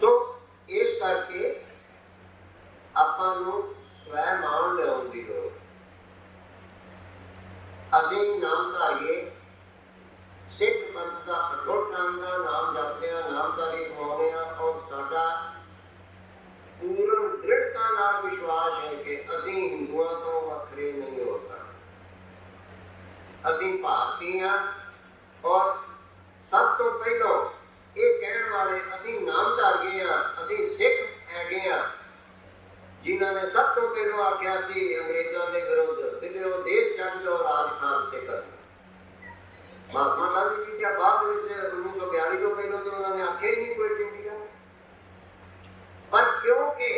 ਸੋ ਇਸ ਕਰਕੇ ਆਪਾਂ ਨੂੰ ਸਵੈ ਮਾਣ ਲਿਆਉਣ ਦੀ ਲੋੜ। ਅਸੀਂ ਨਾਮ ਧਾਰੀਏ, ਸਿੱਖ ਪੰਥ ਦਾ ਅਟੁੱਟ ਅੰਗ ਆ, ਨਾਮ ਜਪਦੇ ਹਾਂ, ਨਾਮਧਾਰੀ ਕਮਾਉਂਦੇ ਹਾਂ, ਔਰ ਸਾਡਾ ਪੂਰਨ ਦ੍ਰਿੜਤਾ ਨਾਲ ਵਿਸ਼ਵਾਸ ਹੈ ਕਿ ਅਸੀਂ ਹਿੰਦੂਆਂ ਤੋਂ ਵੱਖਰੇ ਨਹੀਂ ਹੋ ਸਕਦੇ। ਅਸੀਂ ਭਾਰਤੀ ਹਾਂ, ਔਰ ਸਭ ਤੋਂ ਪਹਿਲਾਂ ਇਹ ਕਹਿਣ ਵਾਲੇ ਅਸੀਂ ਨਾਮਧਾਰੀ ਹਾਂ, ਅਸੀਂ ਸਿੱਖ ਹੈਗੇ ਹਾਂ, ਜਿਨ੍ਹਾਂ ਨੇ ਸਭ ਤੋਂ ਪਹਿਲਾਂ ਆਖਿਆ ਸੀ ਅੰਗਰੇਜ਼ਾਂ ਦੇ ਵਿਰੁੱਧ, ਬਿਲਿਓ ਦੇਸ਼ ਛੱਡ ਦਿਓ, ਰਾਜ ਖਾਲਸੇ ਕਰ। ਮਹਾਤਮਾ ਗਾਂਧੀ ਜੀ ਦੇ ਬਾਅਦ ਵਿੱਚ 1942 ਤੋਂ ਪਹਿਲਾਂ ਤੇ ਉਹਨਾਂ ਨੇ ਆਖਿਆ ਹੀ ਨਹੀਂ ਕੋਈ ਇੰਡੀਆ। ਪਰ ਕਿਉਂਕਿ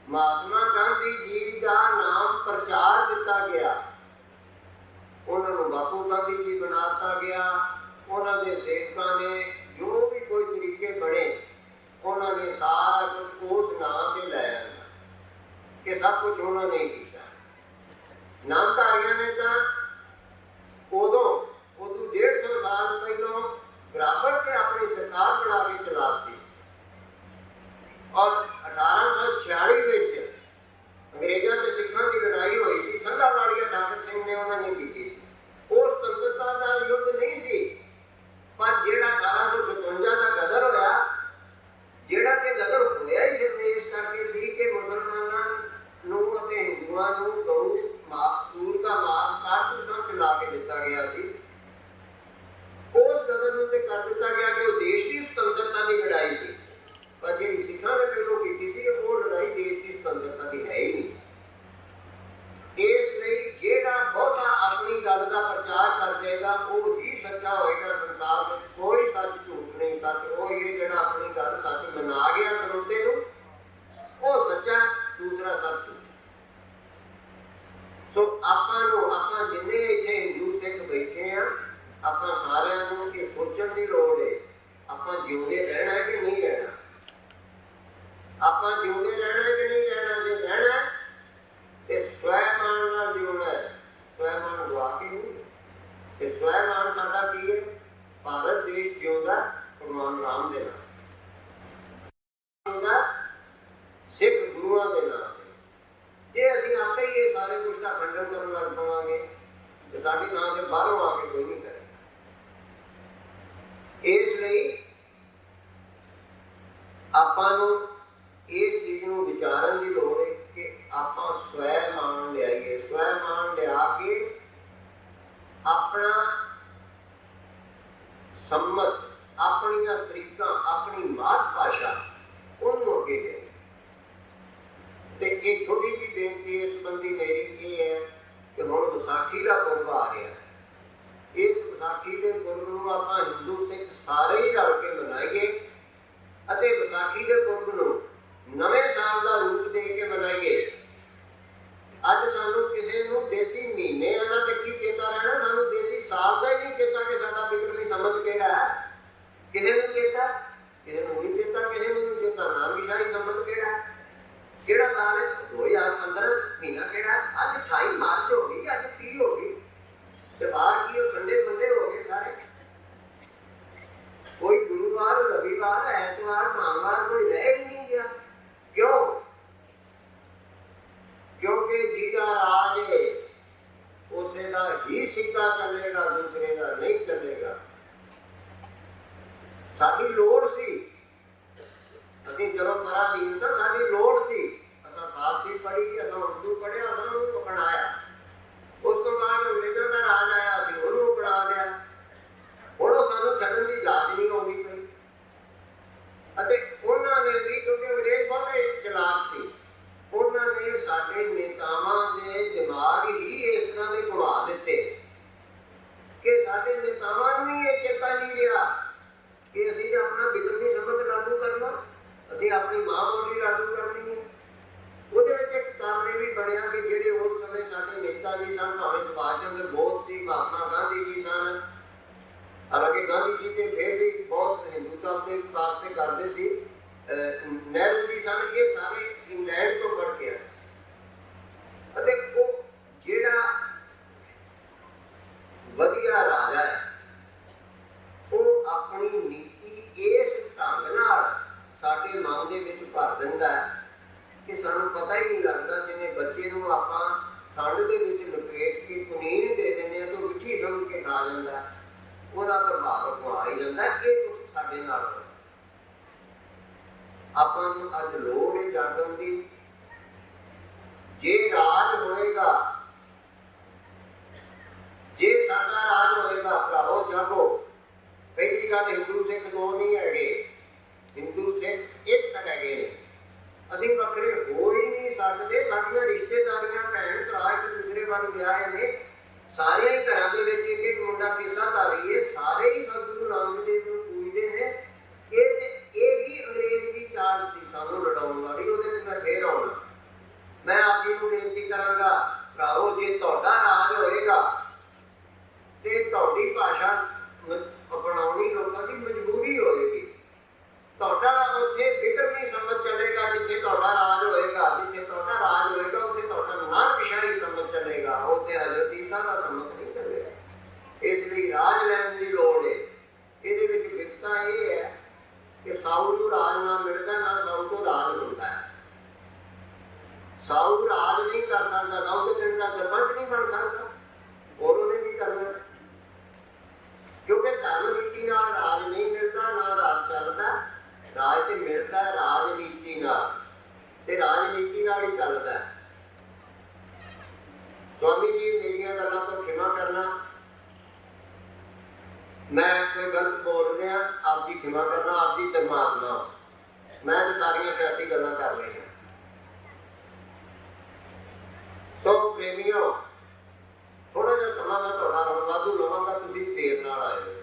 ਮਹਾਤਮਾ ਗਾਂਧੀ ਜੀ ਦਾ ਨਾਮ ਪ੍ਰਚਾਰ ਦਿੱਤਾ ਗਿਆ, ਉਹਨਾਂ ਨੂੰ ਬਾਪੂ ਗਾਂਧੀ ਜੀ ਬਣਾ ਦਿੱਤਾ ਗਿਆ। ਉਹਨਾਂ ਦੇ ਸੇਵਕਾਂ ਨੇ ਜੋ ਵੀ ਕੋਈ ਤਰੀਕੇ ਬਣੇ, ਉਹਨਾਂ ਨੇ ਸਾਰਾ ਕੁਝ ਉਸ ਨਾਂ ਤੇ ਲੈ ਆਇਆ ਕਿ ਸਭ ਕੁਝ ਉਹਨਾਂ ਨੇ ਕੀਤਾ। ਨਾਮਧਾਰੀਆਂ ਨੇ ਤਾਂ ਉਦੋਂ 150 ਸਾਲ ਪਹਿਲਾਂ ਬਰਾਬਰ ਤੇ ਆਪਣੀ ਸਰਕਾਰ ਬਣਾ ਕੇ ਚਲਾ ਦਿੱਤੀ ਸੀ। ਔਰ 1846 ਵਿੱਚ ਅੰਗਰੇਜ਼ਾਂ ਤੇ ਸਿੱਖਾਂ ਦੀ ਲੜਾਈ ਹੋਈ ਸੀ, ਸੰਧਾਵਾਲੀਆ ਠਾਕਰ ਸਿੰਘ ਨੇ ਉਹਨਾਂ ਨੇ ਕੀਤੀ ਸੀ। ਉਹ ਸੁਤੰਤਰਤਾ ਦਾ ਯੁੱਧ ਨਹੀਂ ਸੀ, ਪਰ ਜਿਹੜਾ 1857 ਦਾ ਗਦਰ ਹੋਇਆ, ਜਿਹੜਾ ਕਿ ਗਦਰ ਹੋਇਆ ਹੀ ਸਿਰਫ ਇਸ ਕਰਕੇ ਸੀ ਕਿ ਮੁਸਲਮਾਨਾਂ ਨੂੰ ਅਤੇ ਹਿੰਦੂਆਂ ਨੂੰ ਗਊ ਸੂਰ ਦਾ ਮਾਸ ਕਾਰਤੂਸਾਂ ਚ ਲਾ ਕੇ ਦਿੱਤਾ ਗਿਆ ਸੀ। ਉਸ ਗਦਰ ਨੂੰ ਤੇ ਕਰ ਦਿੱਤਾ ਗਿਆ ਕਿ ਉਹ ਦੇਸ਼ ਦੀ ਸੁਤੰਤਰਤਾ ਦੀ ਲੜਾਈ ਸੀ, ਪਰ ਜਿਹੜੀ ਸਿੱਖਾਂ ਨੇ ਪਹਿਲੋਂ ਕੀਤੀ ਸੀ ਉਹ ਲੜਾਈ ਦੇਸ਼ ਦੀ ਸੁਤੰਤਰਤਾ ਦੀ ਹੈ ਹੀ ਨਹੀਂ। ਇਸ ਲਈ ਜਿਹੜਾ ਬਹੁਤਾ ਆਪਣੀ ਗੱਲ ਦਾ ਪ੍ਰਚਾਰ ਕਰ ਜਾਏਗਾ ਉਹ ਹੀ ਸੱਚਾ ਹੋਏਗਾ। ਸੰਸਾਰ ਵਿੱਚ ਕੋਈ ਸੱਚ ਝੂਠ ਨਹੀਂ, ਸੱਚ ਉਹ ਹੀ ਜਿਹੜਾ ਆਪਣੀ ਗੱਲ ਸੱਚ ਮਨਾ ਗਿਆ ਸਰੋਤੇ ਨੂੰ, ਉਹ ਸੱਚਾ, ਦੂਸਰਾ ਸਭ ਝੂਠ। ਸੋ ਆਪਾਂ ਜਿੰਨੇ ਇੱਥੇ ਹਿੰਦੂ ਸਿੱਖ ਬੈਠੇ ਆ, ਆਪਾਂ ਸਾਰਿਆਂ ਨੂੰ ਇਹ ਸੋਚਣ ਦੀ ਲੋੜ ਹੈ, ਆਪਾਂ ਜਿਉਂਦੇ ਰਹਿਣਾ ਕਿ ਨਹੀਂ ਰਹਿਣਾ। ਆਪਾਂ ਜਿਉਂਦੇ ਰਹਿਣਾ ਕਿ ਨਹੀਂ ਰਹਿਣਾ। ਜੇ ਰਹਿਣਾ ਤੇ ਸਵੈ ਮਾਣ ਨਾਲ ਜਿਉਣਾ ਹੈ, ਸਵੈ ਮਾਣ ਗਵਾ ਕੇ ਨਹੀਂ। ਤੇ ਸਵੈ ਮਾਣ ਸਾਡਾ ਕੀ ਹੈ? ਭਾਰਤ ਦੇਸ਼ ਜਿਉਂਦਾ ਭਗਵਾਨ ਰਾਮ ਦੇ ਨਾਲ, ਜਿਉਂਦਾ ਸਿੱਖ ਗੁਰੂਆਂ ਦੇ ਨਾਲ। ਜੇ ਅਸੀਂ ਆਪੇ ਹੀ ਇਹ ਸਾਰੇ ਕੁਛ ਦਾ ਖੰਡਨ ਕਰਨ ਲੱਗ ਪਵਾਂਗੇ ਤੇ ਸਾਡੀ ਥਾਂ ਤੇ ਬਾਹਰੋਂ ਆ ਕੇ ਕੋਈ ਨਹੀਂ ਕਰੇਗਾ। ਇਸ ਲਈ ਆਪਾਂ ਨੂੰ ਇਸ ਚੀਜ਼ ਨੂੰ ਵਿਚਾਰਨ ਦੀ ਲੋੜ ਹੈ ਕਿ ਆਪਾਂ ਸਵੈ ਮਾਣ ਲਿਆਈਏ। ਸਵੈ ਮਾਣ ਲਿਆ ਕੇ ਆਪਣਾ ਸੰਮਤ, ਆਪਣੀਆਂ ਤਰੀਕਾਂ, ਆਪਣੀ ਮਾਤ ਭਾਸ਼ਾ ਉਹਨੂੰ ਅੱਗੇ ਦੇ। ਤੇ ਇਹ ਛੋਟੀ ਜਿਹੀ ਬੇਨਤੀ ਇਸ ਸੰਬੰਧੀ ਮੇਰੀ ਇਹ ਹੈ ਕਿ ਹੁਣ ਵਿਸਾਖੀ ਦਾ ਪੁਰਬ ਆ ਰਿਹਾ। ਇਸ ਵਿਸਾਖੀ ਦੇ ਪੁਰਬ ਨੂੰ ਆਪਾਂ ਹਿੰਦੂ ਸਿੱਖ ਸਾਰੇ ਹੀ ਰਲ ਕੇ ਮਨਾਈਏ ਅਤੇ ਵਿਸਾਖੀ ਦੇ ਪੁਰਬ ਨੂੰ ਨਵੇਂ ਸਾਲ ਦਾ ਰੂਪ ਦੇ ਕੇ ਮਨਾਈਏ। ਅੱਜ ਸਾਨੂੰ ਕਿਸੇ ਨੂੰ ਦੇਸੀ ਮਹੀਨਿਆਂ ਦਾ ਤੇ ਕੀ ਚੇਤਾ ਰਹਿਣਾ, ਸਾਨੂੰ ਦੇਸੀ ਸਾਲ ਦਾ ਹੀ ਨਹੀਂ ਚੇਤਾ ਕਿ ਸਾਡਾ ਬਿਕਰਮੀ ਸੰਮਤ ਕਿਹੜਾ ਹੈ। ਕਿਸੇ ਨੂੰ ਚੇਤਾ, ਕਿਸੇ ਨੂੰ ਨਹੀਂ ਚੇਤਾ, ਕਿਸੇ ਨੂੰ ਨਹੀਂ ਚੇਤਾ ਨਾਮਿਸ਼ਾਹੀ ਸੰਮਤ ਕਿਹੜਾ ਸਾਲ ਹੈ। 2015 ਮਹੀਨਾ ਕਿਹੜਾ? ਅੱਜ 28 ਮਾਰਚ ਹੋ ਗਈ, ਅੱਜ 30 ਹੋ ਗਈ ਤੇ ਬਾਹਰ ਕੀ ਉਹ ਸੰਡੇ ਬੰਦੇ ਹੋ ਗਏ ਸਾਰੇ। ਕੋਈ ਗੁਰੂਵਾਰ, ਰਵੀਵਾਰ, ਐਤਵਾਰ, ਭਾਨਵਾਰ ਕੋਈ ਰਹਿ ਹੀ ਨਹੀਂ ਗਿਆ। ਕਿਉਂ? ਕਿਉਂਕਿ ਜਿਹਦਾ ਰਾਜ ਹੈ ਉਸੇ ਦਾ ਹੀ ਸਿੱਕਾ ਚੱਲੇਗਾ, ਦੂਸਰੇ ਦਾ ਨਹੀਂ ਚੱਲੇਗਾ। ਸਾਡੀ ਲੋੜ ਸੀ, ਅਸੀਂ ਜਦੋਂ ਪਰਾਧੀਨ ਸਾਂ, ਸਾਡੀ ਲੋੜ ਸੀ। ਅਸਾਂ ਫਾਰਸੀ ਪੜ੍ਹੀ, ਅਸਾਂ ਉਰਦੂ ਪੜ੍ਹਿਆ, ਅਸਾਂ ਉਹਨੂੰ ਅਪਣਾਇਆ। ਉਸ ਤੋਂ ਬਾਅਦ ਅੰਗਰੇਜ਼ਾਂ ਦਾ ਰਾਜ ਆਇਆ, ਅਸੀਂ ਉਹਨੂੰ ਅਪਣਾ ਲਿਆ। ਹੁਣ ਉਹ ਸਾਨੂੰ ਛੱਡਣ ਦੀ ਜਾਚ ਨਹੀਂ ਆਉਂਦੀ ਪਈ। ਅਤੇ ਉਹਨਾਂ ਨੇ ਵੀ, ਕਿਉਂਕਿ ਅੰਗਰੇਜ਼ ਭਰ ਦਿੰਦਾ ਕਿ ਸਾਨੂੰ ਪਤਾ ਹੀ ਨਹੀਂ ਲੱਗਦਾ। ਜਿਵੇਂ ਬੱਚੇ ਨੂੰ ਆਪਾਂ ਖੰਡ ਦੇ ਵਿੱਚ ਲਪੇਟ ਕੇ ਕੁਨੀਨ ਦੇ ਦਿੰਦੇ ਹਾਂ ਤਾਂ ਉਹ ਮਿੱਠੀ ਸਮਝ ਕੇ ਖਾ ਜਾਂਦਾ, ਉਹਦਾ ਪ੍ਰਭਾਵ ਕਮਾ ਹੀ ਜਾਂਦਾ। ਇਹ ਕੁਛ ਸਾਡੇ ਨਾਲ ਹੋਇਆ। ਆਪਾਂ ਨੂੰ ਅੱਜ ਲੋੜ ਹੈ ਜਾਗਣ ਦੀ। ਜੇ ਰਾਜ ਹੋਏਗਾ, ਜੇ ਸਾਡਾ ਰਾਜ ਹੋਏਗਾ, ਭਰਾਵੋ ਜਾਗੋ। ਪਹਿਲੀ ਗੱਲ, ਹਿੰਦੂ ਸਿੱਖ ਦੋ ਨਹੀਂ ਹੈਗੇ, ਹਿੰਦੂ ਸਿੱਖ ਇੱਕ ਹੈਗੇ ਨੇ। ਅਸੀਂ ਵੱਖਰੇ ਹੋ ਹੀ ਨਹੀਂ ਸਕਦੇ। ਸਾਡੀਆਂ ਰਿਸ਼ਤੇਦਾਰੀਆਂ, ਭੈਣ ਭਰਾ ਇੱਕ ਦੂਸਰੇ ਵੱਲ ਵਿਆਹੇ ਨੇ। ਸਾਰਿਆਂ ਹੀ ਘਰਾਂ ਦੇ ਵਿੱਚ ਇੱਕ ਇੱਕ ਮੁੰਡਾ ਕੇਸਾਧਾਰੀ ਹੈ। ਸਾਰੇ ਹੀ ਸਤਿਗੁਰੂ ਨਾਨਕ ਦੇਵ ਨੂੰ ਪੂਜਦੇ ਨੇ। ਇਹ ਵੀ ਅੰਗਰੇਜ਼ ਦੀ ਚਾਲ ਸੀ ਸਾਨੂੰ ਲੜਾਉਣ ਵਾਲੀ। ਉਹਦੇ ਵਿੱਚ ਮੈਂ ਫੇਰ ਆਉਣਾ। ਮੈਂ ਆਪ ਜੀ ਨੂੰ ਬੇਨਤੀ ਕਰਾਂਗਾ, ਭਰਾਵੋ, ਜੇ ਤੁਹਾਡਾ ਰਾਜ ਹੋਏਗਾ ਤੇ ਤੁਹਾਡੀ ਭਾਸ਼ਾ ਅਪਣਾਉਣੀ ਲੋਕਾਂ ਦੀ ਮਜਬੂਰੀ ਹੋਏਗੀ। ਤੁਹਾਡਾ ਉੱਥੇ ਫਿਕਰ ਨਹੀਂ ਸਮਝ ਚੱਲੇਗਾ। ਜਿੱਥੇ ਤੁਹਾਡਾ ਰਾਜ ਹੋਏਗਾ, ਜਿੱਥੇ ਤੁਹਾਡਾ ਰਾਜ ਹੋਏਗਾ, ਉੱਥੇ ਤੁਹਾਡਾ ਨਾਨਕਸ਼ਾਹੀ ਸਮਝ ਚੱਲੇਗਾ। ਉੱਥੇ ਹਜ਼ਰਤ ਈਸਾ ਦਾ ਸਮਝ ਨਹੀਂ ਚੱਲੇਗਾ। ਇਸ ਲਈ ਰਾਜ ਲੈਣ ਦੀ ਲੋੜ ਹੈ। ਇਹਦੇ ਵਿੱਚ ਵਿਪਤਾ ਇਹ ਹੈ ਕਿ ਸਾਊ ਨੂੰ ਰਾਜ ਨਾ ਮਿਲਦਾ, ਨਾ ਸਾਊ ਤੋਂ ਰਾਜ ਹੁੰਦਾ ਹੈ। ਸਾਊ ਰਾਜ ਨਹੀਂ ਕਰ ਸਕਦਾ। ਸਾਊ ਦੇ ਪਿੰਡ ਦਾ ਸਰਪੰਚ ਨਹੀਂ ਬਣ ਸਕਦਾ। ਹੋਰ ਉਹਨੇ ਕੀ ਕਰਨਾ? ਕਿਉਂਕਿ ਧਰਮ ਨੀਤੀ ਨਾਲ ਰਾਜ ਨਹੀਂ ਮਿਲਦਾ, ਨਾ ਰਾਜ ਚੱਲਦਾ। ਰਾਜ ਤੇ ਮਿਲਦਾ ਰਾਜਨੀਤੀ ਨਾਲ, ਤੇ ਰਾਜਨੀਤੀ ਨਾਲ ਹੀ ਚੱਲਦਾ। ਸਵਾਮੀ ਜੀ, ਮੇਰੀਆਂ ਗੱਲਾਂ ਤੋਂ ਖਿਮਾ ਕਰਨਾ, ਮੈਂ ਕੋਈ ਗਲਤ ਬੋਲ ਰਿਹਾ, ਆਪ ਜੀ ਖਿਮਾ ਕਰਨਾ। ਆਪ ਜੀ ਧਰਮਾਤਮਾ, ਮੈਂ ਤਾਂ ਸਾਰੀਆਂ ਸਿਆਸੀ ਗੱਲਾਂ ਕਰ ਰਹੀਆਂ। ਸੋ ਪ੍ਰੇਮੀਓ, ਥੋੜਾ ਜਿਹਾ ਸਮਾਂ ਮੈਂ ਤੁਹਾਡਾ ਹੁਣ ਵਾਧੂ ਲਵਾਂਗਾ। ਤੁਸੀਂ ਵੀ ਦੇਰ ਨਾਲ ਆਏ ਹੋ।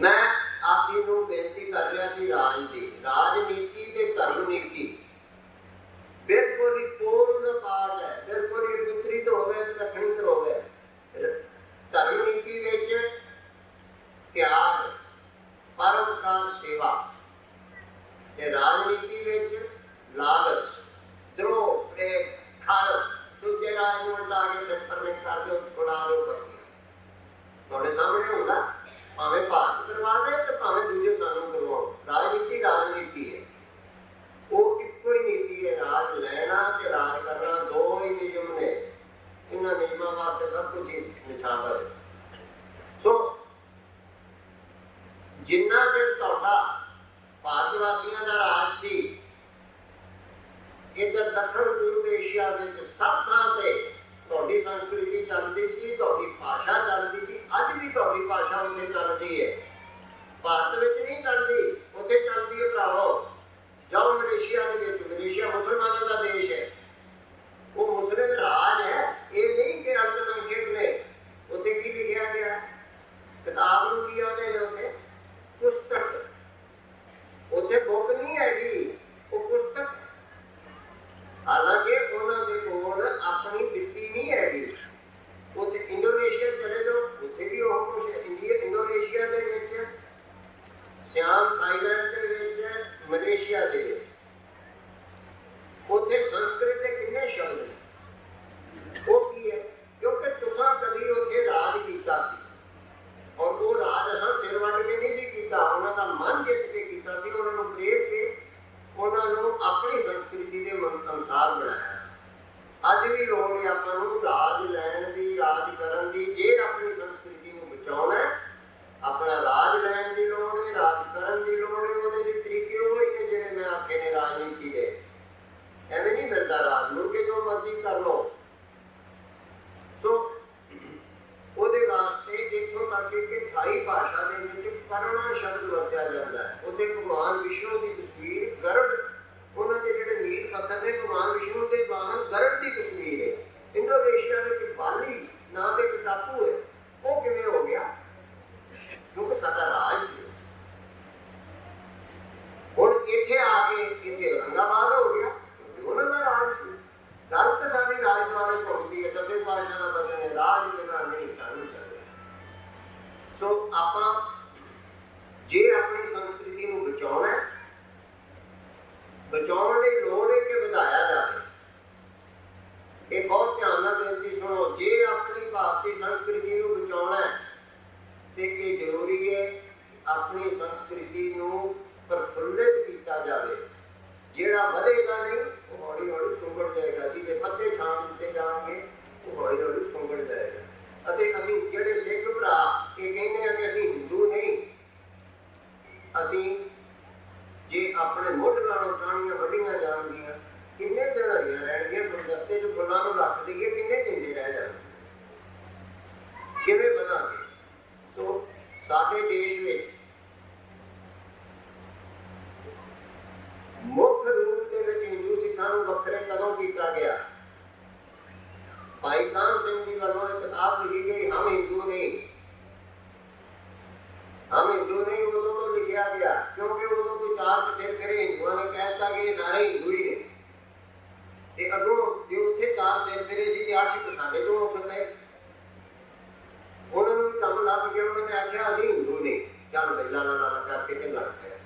ਮੈਂ ਆਪ ਜੀ ਨੂੰ ਬੇਨਤੀ ਕਰ ਰਿਹਾ ਸੀ ਰਾਜ ਦੀ। ਰਾਜਨੀਤੀ ਤੇ ਧਰਮ ਨੀਤੀ ਬਿਲਕੁਲ ਹੀ ਪੂਰਨ ਪਾਠ ਹੈ। ਬਿਲਕੁਲ ਹੀ ਉੱਤਰੀ ਤੋਂ ਹੋਵੇ ਤੇ ਦੱਖਣੀ ਤੋਂ ਹੋਵੇ। ਧਰਮ ਨੀਤੀ ਵਿੱਚ ਤਿਆਗ, ਪਰਉਪਕਾਰ, ਸੇਵਾ, ਤੇ ਰਾਜਨੀਤੀ ਵਿੱਚ ਲਾਲਚ, ਦਰੋਹ, ਪ੍ਰੇਮ, ਖਲ, ਦੂਜੇ ਰਾਜ ਨੂੰ ਉਲਟਾ ਕੇ ਸਿਰ ਨੇ ਕਰ ਦਿਓ, ਉਡਾ ਦਿਓ ਪੱਤੀਆਂ। ਤੁਹਾਡੇ ਸਾਹਮਣੇ ਹੁੰਦਾ, ਭਾਵੇਂ ਭਾਰਤ ਕਰਵਾਵੇ ਤੇ ਭਾਵੇਂ ਦੂਜੇ ਸਾਨੂੰ ਕਰਵਾਉਣ। ਰਾਜਨੀਤੀ ਰਾਜਨੀਤੀ ਹੈ। ਉਹ ਇੱਕੋ ਹੀ ਨੀਤੀ ਹੈ। ਰਾਜ ਲੈਣਾ ਤੇ ਰਾਜ ਕਰਨਾ ਦੋ ਹੀ ਨਿਯਮ ਨੇ। ਇਹਨਾਂ ਨਿਯਮਾਂ ਵਾਸਤੇ ਸਭ ਕੁਝ ਹੀ ਨਿਛਾਵਰ ਹੈ। ਸੋ ਜਿੰਨਾ ਚਿਰ ਤੁਹਾਡਾ ਭਾਰਤ ਵਾਸੀਆਂ ਦਾ ਰਾਜ ਸੀ, ਇੱਧਰ ਦੱਖਣ ਪੂਰਬ ਏਸ਼ੀਆ ਵਿੱਚ ਸਭ ਥਾਂ ਤੇ ਤੁਹਾਡੀ ਸੰਸਕ੍ਰਿਤੀ ਚੱਲਦੀ ਸੀ, ਤੁਹਾਡੀ ਭਾਸ਼ਾ ਚੱਲਦੀ ਸੀ। ਅੱਜ ਵੀ ਤੁਹਾਡੀ ਭਾਸ਼ਾ ਉੱਥੇ ਚੱਲਦੀ ਹੈ। ਭਾਰਤ ਵਿੱਚ ਨਹੀਂ ਚੱਲਦੀ, ਉੱਥੇ ਚੱਲਦੀ ਹੈ। ਭਰਾਵੋ, ਜਾਓ ਮਲੇਸ਼ੀਆ ਦੇ ਵਿੱਚ। ਮਲੇਸ਼ੀਆ ਮੁਸਲਮਾਨਾਂ ਦਾ ਦੇਸ਼ ਹੈ। ਉਹ ਮੁਸਲਿਮ ਰਾਜ ਹੈ। ਇਹ ਨਹੀਂ ਕਿ ਅਲਪ ਸੰਖਿਅਕ ਨੇ। ਉੱਥੇ ਕੀ ਲਿਖਿਆ ਗਿਆ? ਕਿਤਾਬ ਨੂੰ ਕੀ ਆਉਂਦੇ ਨੇ? ਉੱਥੇ ਪੁਸਤਕ। ਉੱਥੇ ਬੁੱਕ ਨਹੀਂ ਹੈਗੀ, ਉਹ ਪੁਸਤਕ। ਹਾਲਾਂਕਿ ਉਹਨਾਂ ਦੇ ਕੋਲ ਆਪਣੀ ਲਿਪੀ ਨਹੀਂ ਹੈਗੀ। ਉੱਥੇ ਇੰਡੋਨੇਸ਼ੀਆ ਚਲੇ ਜਾਓ, ਉੱਥੇ ਵੀ ਉਹ ਕੁਛ ਹੈ। ਇੰਡੋਨੇਸ਼ੀਆ ਦੇ ਵਿੱਚ, ਸਿਆਮ ਥਾਈਲੈਂਡ ਦੇ ਵਿੱਚ, ਮਲੇਸ਼ੀਆ ਦੇ ਵਿੱਚ, ਉੱਥੇ ਸੰਸਕ੍ਰਿਤ ਦੇ ਕਿੰਨੇ ਸ਼ਬਦ ਨੇ। ਉਹ ਕੀ ਹੈ? ਕਿਉਂਕਿ ਤੁਸੀਂ ਕਦੀ ਉੱਥੇ ਰਾਜ ਕੀਤਾ ਸੀ, ਔਰ ਉਹ ਰਾਜ ਅਸਾਂ ਸਿਰ ਵੱਢ ਕੇ ਨਹੀਂ ਸੀ ਕੀਤਾ। ਉਹਨਾਂ ਦਾ ਮਨ ਜਿੱਤ ਕੇ ਕੀਤਾ ਸੀ। ਉਹਨਾਂ ਨੂੰ ਪ੍ਰੇਰ ਕੇ ਉਹਨਾਂ ਨੂੰ ਆਪਣੀ ਸੰਸਕ੍ਰਿਤੀ ਦੇ ਅਨੁਸਾਰ ਬਣਾਇਆ ਸੀ। ਅੱਜ ਵੀ ਲੋੜ ਹੈ ਆਪਾਂ ਨੂੰ ਰਾਜ ਲੈਣ ਦੀ, ਰਾਜ ਕਰਨ ਦੀ। ਜੇ ਆਪਣੀ ਸੰਸਕ੍ਰਿਤੀ ਨੂੰ ਬਚਾਉਣਾ, ਆਪਣਾ ਰਾਜ ਲੈਣ ਦੀ ਲੋੜ ਹੈ, ਰਾਜ ਕਰਨ ਦੀ ਲੋੜ ਹੈ। ਉਹਦੇ ਦੇ ਤਰੀਕੇ ਉਹ ਹੀ ਨੇ ਜਿਹੜੇ ਮੈਂ ਆਖੇ ਜਿਹੜਾ ਵਧੇਗਾ ਨਹੀਂ ਉਹ ਹੌਲੀ ਹੌਲੀ ਸੁੰਗੜ ਜਾਏਗਾ, ਜਿਹਦੇ ਪੱਤੇ ਛਾਂਟ ਦਿੱਤੇ ਜਾਣਗੇ ਉਹ ਹੌਲੀ ਹੌਲੀ ਸੁੰਗੜ ਜਾਏਗਾ। ਅਤੇ ਅਸੀਂ ਜਿਹੜੇ ਸਿੱਖ ਭਰਾ ਇਹ ਕਹਿੰਦੇ ਆ ਕਿ ਅਸੀਂ ਹਿੰਦੂ ਨਹੀਂ, ਅਸੀਂ ਜੇ ਆਪਣੇ ਮੁੱਢ ਨਾਲੋਂ ਟਾਹਣੀਆਂ ਵੱਢੀਆਂ ਜਾਣਗੀਆਂ, ਕਿੰਨੇ ਦਿਨ ਹਰੀਆਂ ਰਹਿਣਗੀਆਂ, ਗੁਲਦਸਤੇ 'ਚ ਫੁੱਲਾਂ ਨੂੰ ਰੱਖ ਦਈਏ ਕਿੰਨੇ ਝੰਡੇ ਰਹਿ ਜਾਣਗੇ, ਕਿਵੇਂ ਵਧਾਂਗੇ। ਸੋ ਸਾਡੇ ਦੇਸ਼ ਵਿੱਚ ਮੁੱਖ ਰੂਪ ਦੇ ਵਿੱਚ ਹਿੰਦੂ ਸਿੱਖਾਂ ਨੂੰ ਵੱਖਰੇ ਕਦੋਂ ਕੀਤਾ ਗਿਆ? ਭਾਈ ਕਾਨ ਸਿੰਘ ਜੀ ਵੱਲੋਂ ਇੱਕ ਕਿਤਾਬ ਲਿਖੀ ਗਈ, ਹਮ ਹਿੰਦੂ ਨਹੀਂ। ਹਮ ਹਿੰਦੂ ਨਹੀਂ ਉਦੋਂ ਤੋਂ ਲਿਖਿਆ ਗਿਆ ਕਿਉਂਕਿ ਉਦੋਂ ਕੋਈ ਚਾਰ ਸਿਰ ਫਿਰੇ ਹਿੰਦੂਆਂ ਨੇ ਕਹਿ ਦਿੱਤਾ ਕਿ ਇਹ ਸਾਰੇ ਹਿੰਦੂ ਹੀ ਨੇ, ਤੇ ਅੱਗੋਂ ਜੇ ਉੱਥੇ ਚਾਰ ਸਿਰ ਫਿਰੇ ਸੀ ਤੇ 8 ਸਾਡੇ ਤੋਂ ਉੱਠ ਪਏ। ਉਹਨਾਂ ਨੂੰ ਵੀ ਕੰਮ ਲੱਗ ਗਿਆ, ਉਹਨਾਂ ਨੇ ਆਖਿਆ ਅਸੀਂ ਹਿੰਦੂ ਨਹੀਂ, ਚੱਲ ਬਈ ਲਾਲਾ ਲਾਲਾ ਕਰਕੇ ਤੇ ਲੜ ਪਿਆ।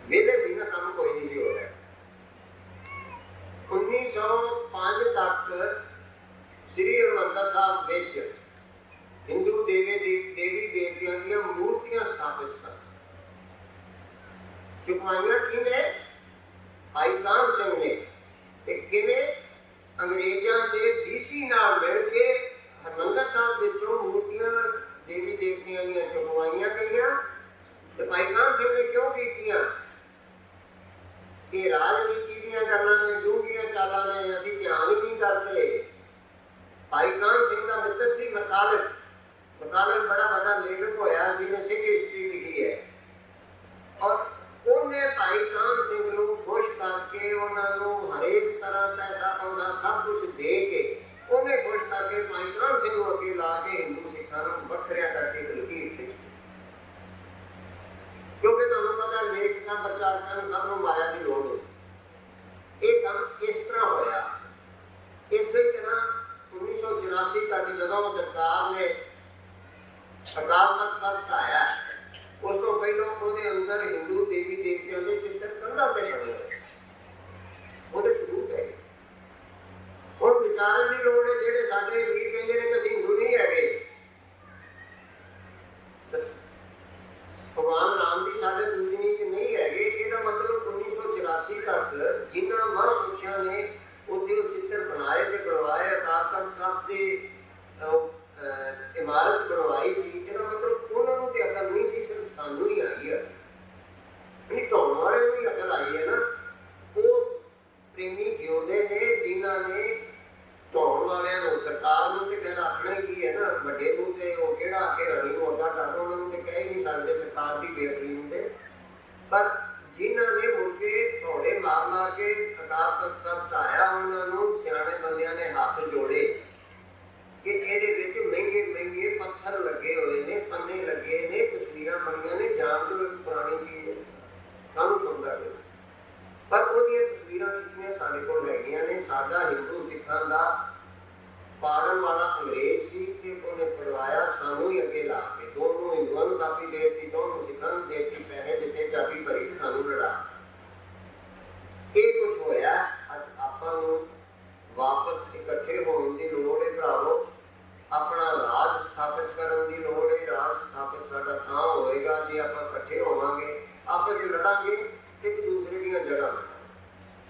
ਵੇਲੇ ਸੀ ਨਾ, ਕੰਮ ਕੋਈ ਨਹੀਂ ਸੀ ਹੋ ਰਿਹਾ। 1905 ਤੱਕ ਸ੍ਰੀ ਹਰਿਮੰਦਰ ਸਾਹਿਬ ਵਿੱਚ ਹਿੰਦੂ ਦੇਵੀ ਦੇਵਤਿਆਂ ਦੀਆਂ ਮੂਰਤੀਆਂ ਸਥਾਪਿਤ ਸਨ। ਚੁਕਵਾਈਆਂ ਕਿਹਨੇ? ਭਾਈ ਕਾਨ ਸਿੰਘ ਨੇ। ਤੇ ਕਿਵੇਂ? ਅੰਗਰੇਜ਼ਾਂ ਦੇ ਡੀਸੀ ਨਾਲ ਮਿਲ ਕੇ ਹਰਿਮੰਦਰ ਸਾਹਿਬ ਵਿੱਚੋਂ ਮੂਰਤੀਆਂ ਦੇਵੀ ਦੇਵਤਿਆਂ ਦੀਆਂ ਚੁਕਵਾਈਆਂ ਗਈਆਂ। ਤੇ ਭਾਈ ਕਾਨ ਸਿੰਘ ਨੇ ਕਿਉਂ ਕੀਤੀਆਂ? ਇਹ ਰਾਜਨੀਤੀ ਦੀਆਂ ਗੱਲਾਂ ਨੇ, ਡੂੰਘੀਆਂ ਚਾਲਾਂ ਨੇ, ਅਸੀਂ ਧਿਆਨ ਹੀ ਨਹੀਂ ਕਰਦੇ। ਭਾਈ ਕਾਨ ਸਿੰਘ ਦਾ ਮਿੱਤਰ ਸੀ ਮਕਾਲਬ ਬੜਾ ਵੱਡਾ ਲੇਖਕ ਹੋਇਆ ਜਿਹਨੇ ਸਿੱਖ ਹਿਸਟਰੀ ਲਿਖੀ ਹੈ, ਔਰ ਉਹਨੇ ਭਾਈ ਕਾਨ ਸਿੰਘ ਨੂੰ ਖੁਸ਼ ਕਰਕੇ ਉਹਨਾਂ ਨੂੰ ਹਰੇਕ ਤਰ੍ਹਾਂ ਪੈਸਾ ਪਾਉਂਦਾ, ਸਭ ਕੁਝ ਦੇ ਕੇ ਉਹਨੇ ਖੁਸ਼ ਕਰਕੇ ਭਾਈ ਕਾਨ ਸਿੰਘ ਨੂੰ ਅੱਗੇ ਲਾ ਕੇ ਹਿੰਦੂ ਸਿੱਖਾਂ ਨੂੰ ਵੱਖਰਿਆਂ ਕਰਕੇ ਇੱਕ ਲਕੀਰ ਖਿੱਚੀ। ਕਿਉਂਕਿ ਤੁਹਾਨੂੰ ਪਤਾ ਲੇਖਕਾਂ ਪ੍ਰਚਾਰਕਾਂ ਨੂੰ ਸਭ ਨੂੰ ਮਾਇਆ ਦੀ ਲੋੜ ਹੋਈ। ਇਹ ਕੰਮ ਇਸ ਤਰ੍ਹਾਂ ਹੋਇਆ। ਇਸੇ ਤਰ੍ਹਾਂ 1984 ਤੱਕ ਜਦੋਂ ਸਰਕਾਰ ਨੇ ਅਕਾਲ ਤਖ਼ਤ ਸਾਹਿਬ ਢਾਇਆ, ਉਸ ਤੋਂ ਪਹਿਲਾਂ ਉਹਦੇ ਅੰਦਰ ਹਿੰਦੂ ਦੇਵੀ ਦੇਵਤਿਆਂ ਦੇ ਚਿੱਤਰ ਕੰਧਾਂ ਤੇ ਬਣੇ ਹੋਏ, ਉਹਦੇ ਸਬੂਤ ਹੈ। ਹੁਣ ਵਿਚਾਰਨ ਦੀ ਲੋੜ ਹੈ। ਜਿਹੜੇ ਸਾਡੇ ਵੀਰ ਕਹਿੰਦੇ ਨੇ ਕਿ ਅਸੀਂ ਹਿੰਦੂ ਨਹੀਂ ਹੈਗੇ, ਭਗਵਾਨ ਰਾਮ ਦੀ ਸਾਡੇ ਪੂਜਨੀਕ ਨਹੀਂ ਹੈਗੇ, ਇਹਦਾ ਮਤਲਬ 1984 ਤੱਕ ਜਿਨ੍ਹਾਂ ਮਹਾਂਪੁਰਸ਼ਾਂ ਨੇ ਉੱਥੇ ਉਹ ਚਿੱਤਰ ਬਣਾਏ ਤੇ ਬਣਵਾਏ, ਅਕਾਲ ਤਖ਼ਤ ਸਾਹਿਬ ਦੀ ਇਮਾਰਤ ਬਣਵਾਈ ਸੀ, ਇਹਦਾ ਮਤਲਬ ਉਹਨਾਂ ਨੂੰ ਤੇ ਅਕਲ ਨਹੀਂ ਸੀ, ਸਿਰਫ ਸਾਨੂੰ ਹੀ ਆਈ ਹੈ। ਢਾਉਣ ਵਾਲੇ ਨੂੰ ਹੀ ਅਕਲ ਆਈ ਹੈ ਨਾ। ਉਹ ਪ੍ਰੇਮੀ ਜਿਉਂਦੇ ਨੇ ਜਿਨ੍ਹਾਂ ਨੇ ਢਾਉਣ ਵਾਲਿਆਂ ਨੂੰ, ਸਰਕਾਰ ਨੂੰ ਤੇ ਫਿਰ ਆਖਣਾ ਕੀ ਹੈ ਨਾ, ਵੱਡੇ ਨੂੰ ਤੇ ਉਹ ਕਿਹੜਾ ਆ ਕੇ ਰਣੀ ਨੂੰ ਅੱਧਾ ਡਰ, ਉਹਨਾਂ ਨੂੰ ਤੇ ਕਹਿ ਹੀ ਨਹੀਂ ਸਕਦੇ ਸਰਕਾਰ ਦੀ ਬੇਅਦਬੀ ਨੂੰ। ਤੇ ਪਰ ਜਿਨ੍ਹਾਂ ਨੇ ਮੁੜ ਕੇ ਢੋੜੇ ਮਾਰ ਕੇ ਅਕਾਲ ਤਖ਼ਤ ਸਾਹਿਬ ਢਾਇਆ, ਉਹਨਾਂ ਨੂੰ ਸਿਆਣੇ ਬੰਦਿਆਂ ਨੇ ਹੱਥ ਜੋੜੇ ਕਿ ਇਹਦੇ ਵਿੱਚ ਮਹਿੰਗੇ ਪੱਥਰ ਲੱਗੇ ਹੋਏ ਨੇ, ਪੰਨੇ ਲੱਗੇ ਨੇ, ਤਸਵੀਰਾਂ ਬਣੀਆਂ ਨੇ, ਜਾਣ ਤੋਂ ਇੱਕ ਪੁਰਾਣੀ ਚੀਜ਼ ਹੈ, ਸਾਨੂੰ ਸੁਣਦਾ ਕਿ ਪਰ ਉਹਦੀਆਂ ਤਸਵੀਰਾਂ ਖਿੱਚੀਆਂ ਸਾਡੇ ਕੋਲ ਹੈਗੀਆਂ ਨੇ। ਸਾਡਾ ਹਿੰਦੂ ਸਿੱਖਾਂ ਦਾ ਪਾੜਨ ਵਾਲਾ ਅੰਗਰੇਜ਼ ਸੀ ਤੇ ਉਹਨੇ ਪੜਵਾਇਆ ਸਾਨੂੰ ਹੀ ਅੱਗੇ ਲਾ ਕੇ। ਦੋਨੋਂ ਹਿੰਦੂਆਂ ਨੂੰ ਕਾਪੀ ਦੇ ਦਿੱਤੀ, ਦੋਨੋਂ ਸਿੱਖਾਂ ਨੂੰ ਦੇ ਦਿੱਤੀ, ਪੈਸੇ ਦਿੱਤੇ, ਚਾਬੀ ਭਰੀ, ਸਾਨੂੰ ਲੜਾ। ਇਹ ਕੁਛ ਹੋਇਆ। ਅੱਜ ਆਪਾਂ ਨੂੰ ਵਾਪਸ ਇਕੱਠੇ ਹੋਣ ਦੀ ਲੋੜ ਹੈ ਭਰਾਵੋ। ਆਪਣਾ ਰਾਜ ਸਥਾਪਿਤ ਕਰਨ ਦੀ ਲੋੜ ਹੈ। ਰਾਜ ਸਥਾਪਿਤ ਸਾਡਾ ਤਾਂ ਹੋਏਗਾ ਜੇ ਆਪਾਂ ਇਕੱਠੇ ਹੋਵਾਂਗੇ, ਆਪਸ ਵਿੱਚ ਲੜਾਂਗੇ, ਇੱਕ ਦੂਸਰੇ ਦੀਆਂ ਜੜ੍ਹਾਂ।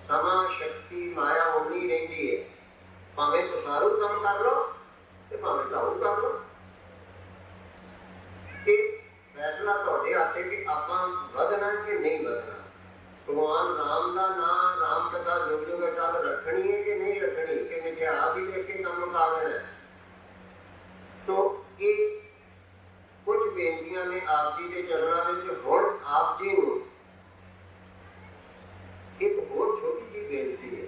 ਸਮਾਂ, ਸ਼ਕਤੀ, ਮਾਇਆ ਉਨੀ ਰਹਿੰਦੀ ਹੈ। ਭਾਵੇਂ ਪਸਾਰੂ ਕੰਮ ਕਰ ਲਓ ਤੇ ਭਾਵੇਂ ਢਾਊ ਕਰ ਲਓ। ਇਹ ਫੈਸਲਾ ਤੁਹਾਡੇ ਹੱਥ ਹੈ ਕਿ ਆਪਾਂ ਵਧਣਾ ਕਿ ਨਹੀਂ ਵਧਣਾ। ਭਗਵਾਨ ਰਾਮ ਦਾ ਨਾਂ, ਰਾਮ ਕਥਾ ਜੁਗ ਜੁਗ ਅਟਲ ਰੱਖਣੀ ਹੈ ਕਿ ਨਹੀਂ ਰੱਖਣੀ, ਕਿ ਇਤਿਹਾਸ ਹੀ ਦੇਖ ਕੇ ਕੰਮ ਮੁਕਾ ਦੇਣਾ। ਸੋ ਇਹ ਕੁਝ ਬੇਨਤੀਆਂ ਨੇ ਆਪ ਜੀ ਦੇ ਚਰਨਾਂ ਵਿੱਚ। ਹੁਣ ਆਪ ਜੀ ਨੂੰ ਇੱਕ ਹੋਰ ਛੋਟੀ ਜਿਹੀ ਬੇਨਤੀ ਹੈ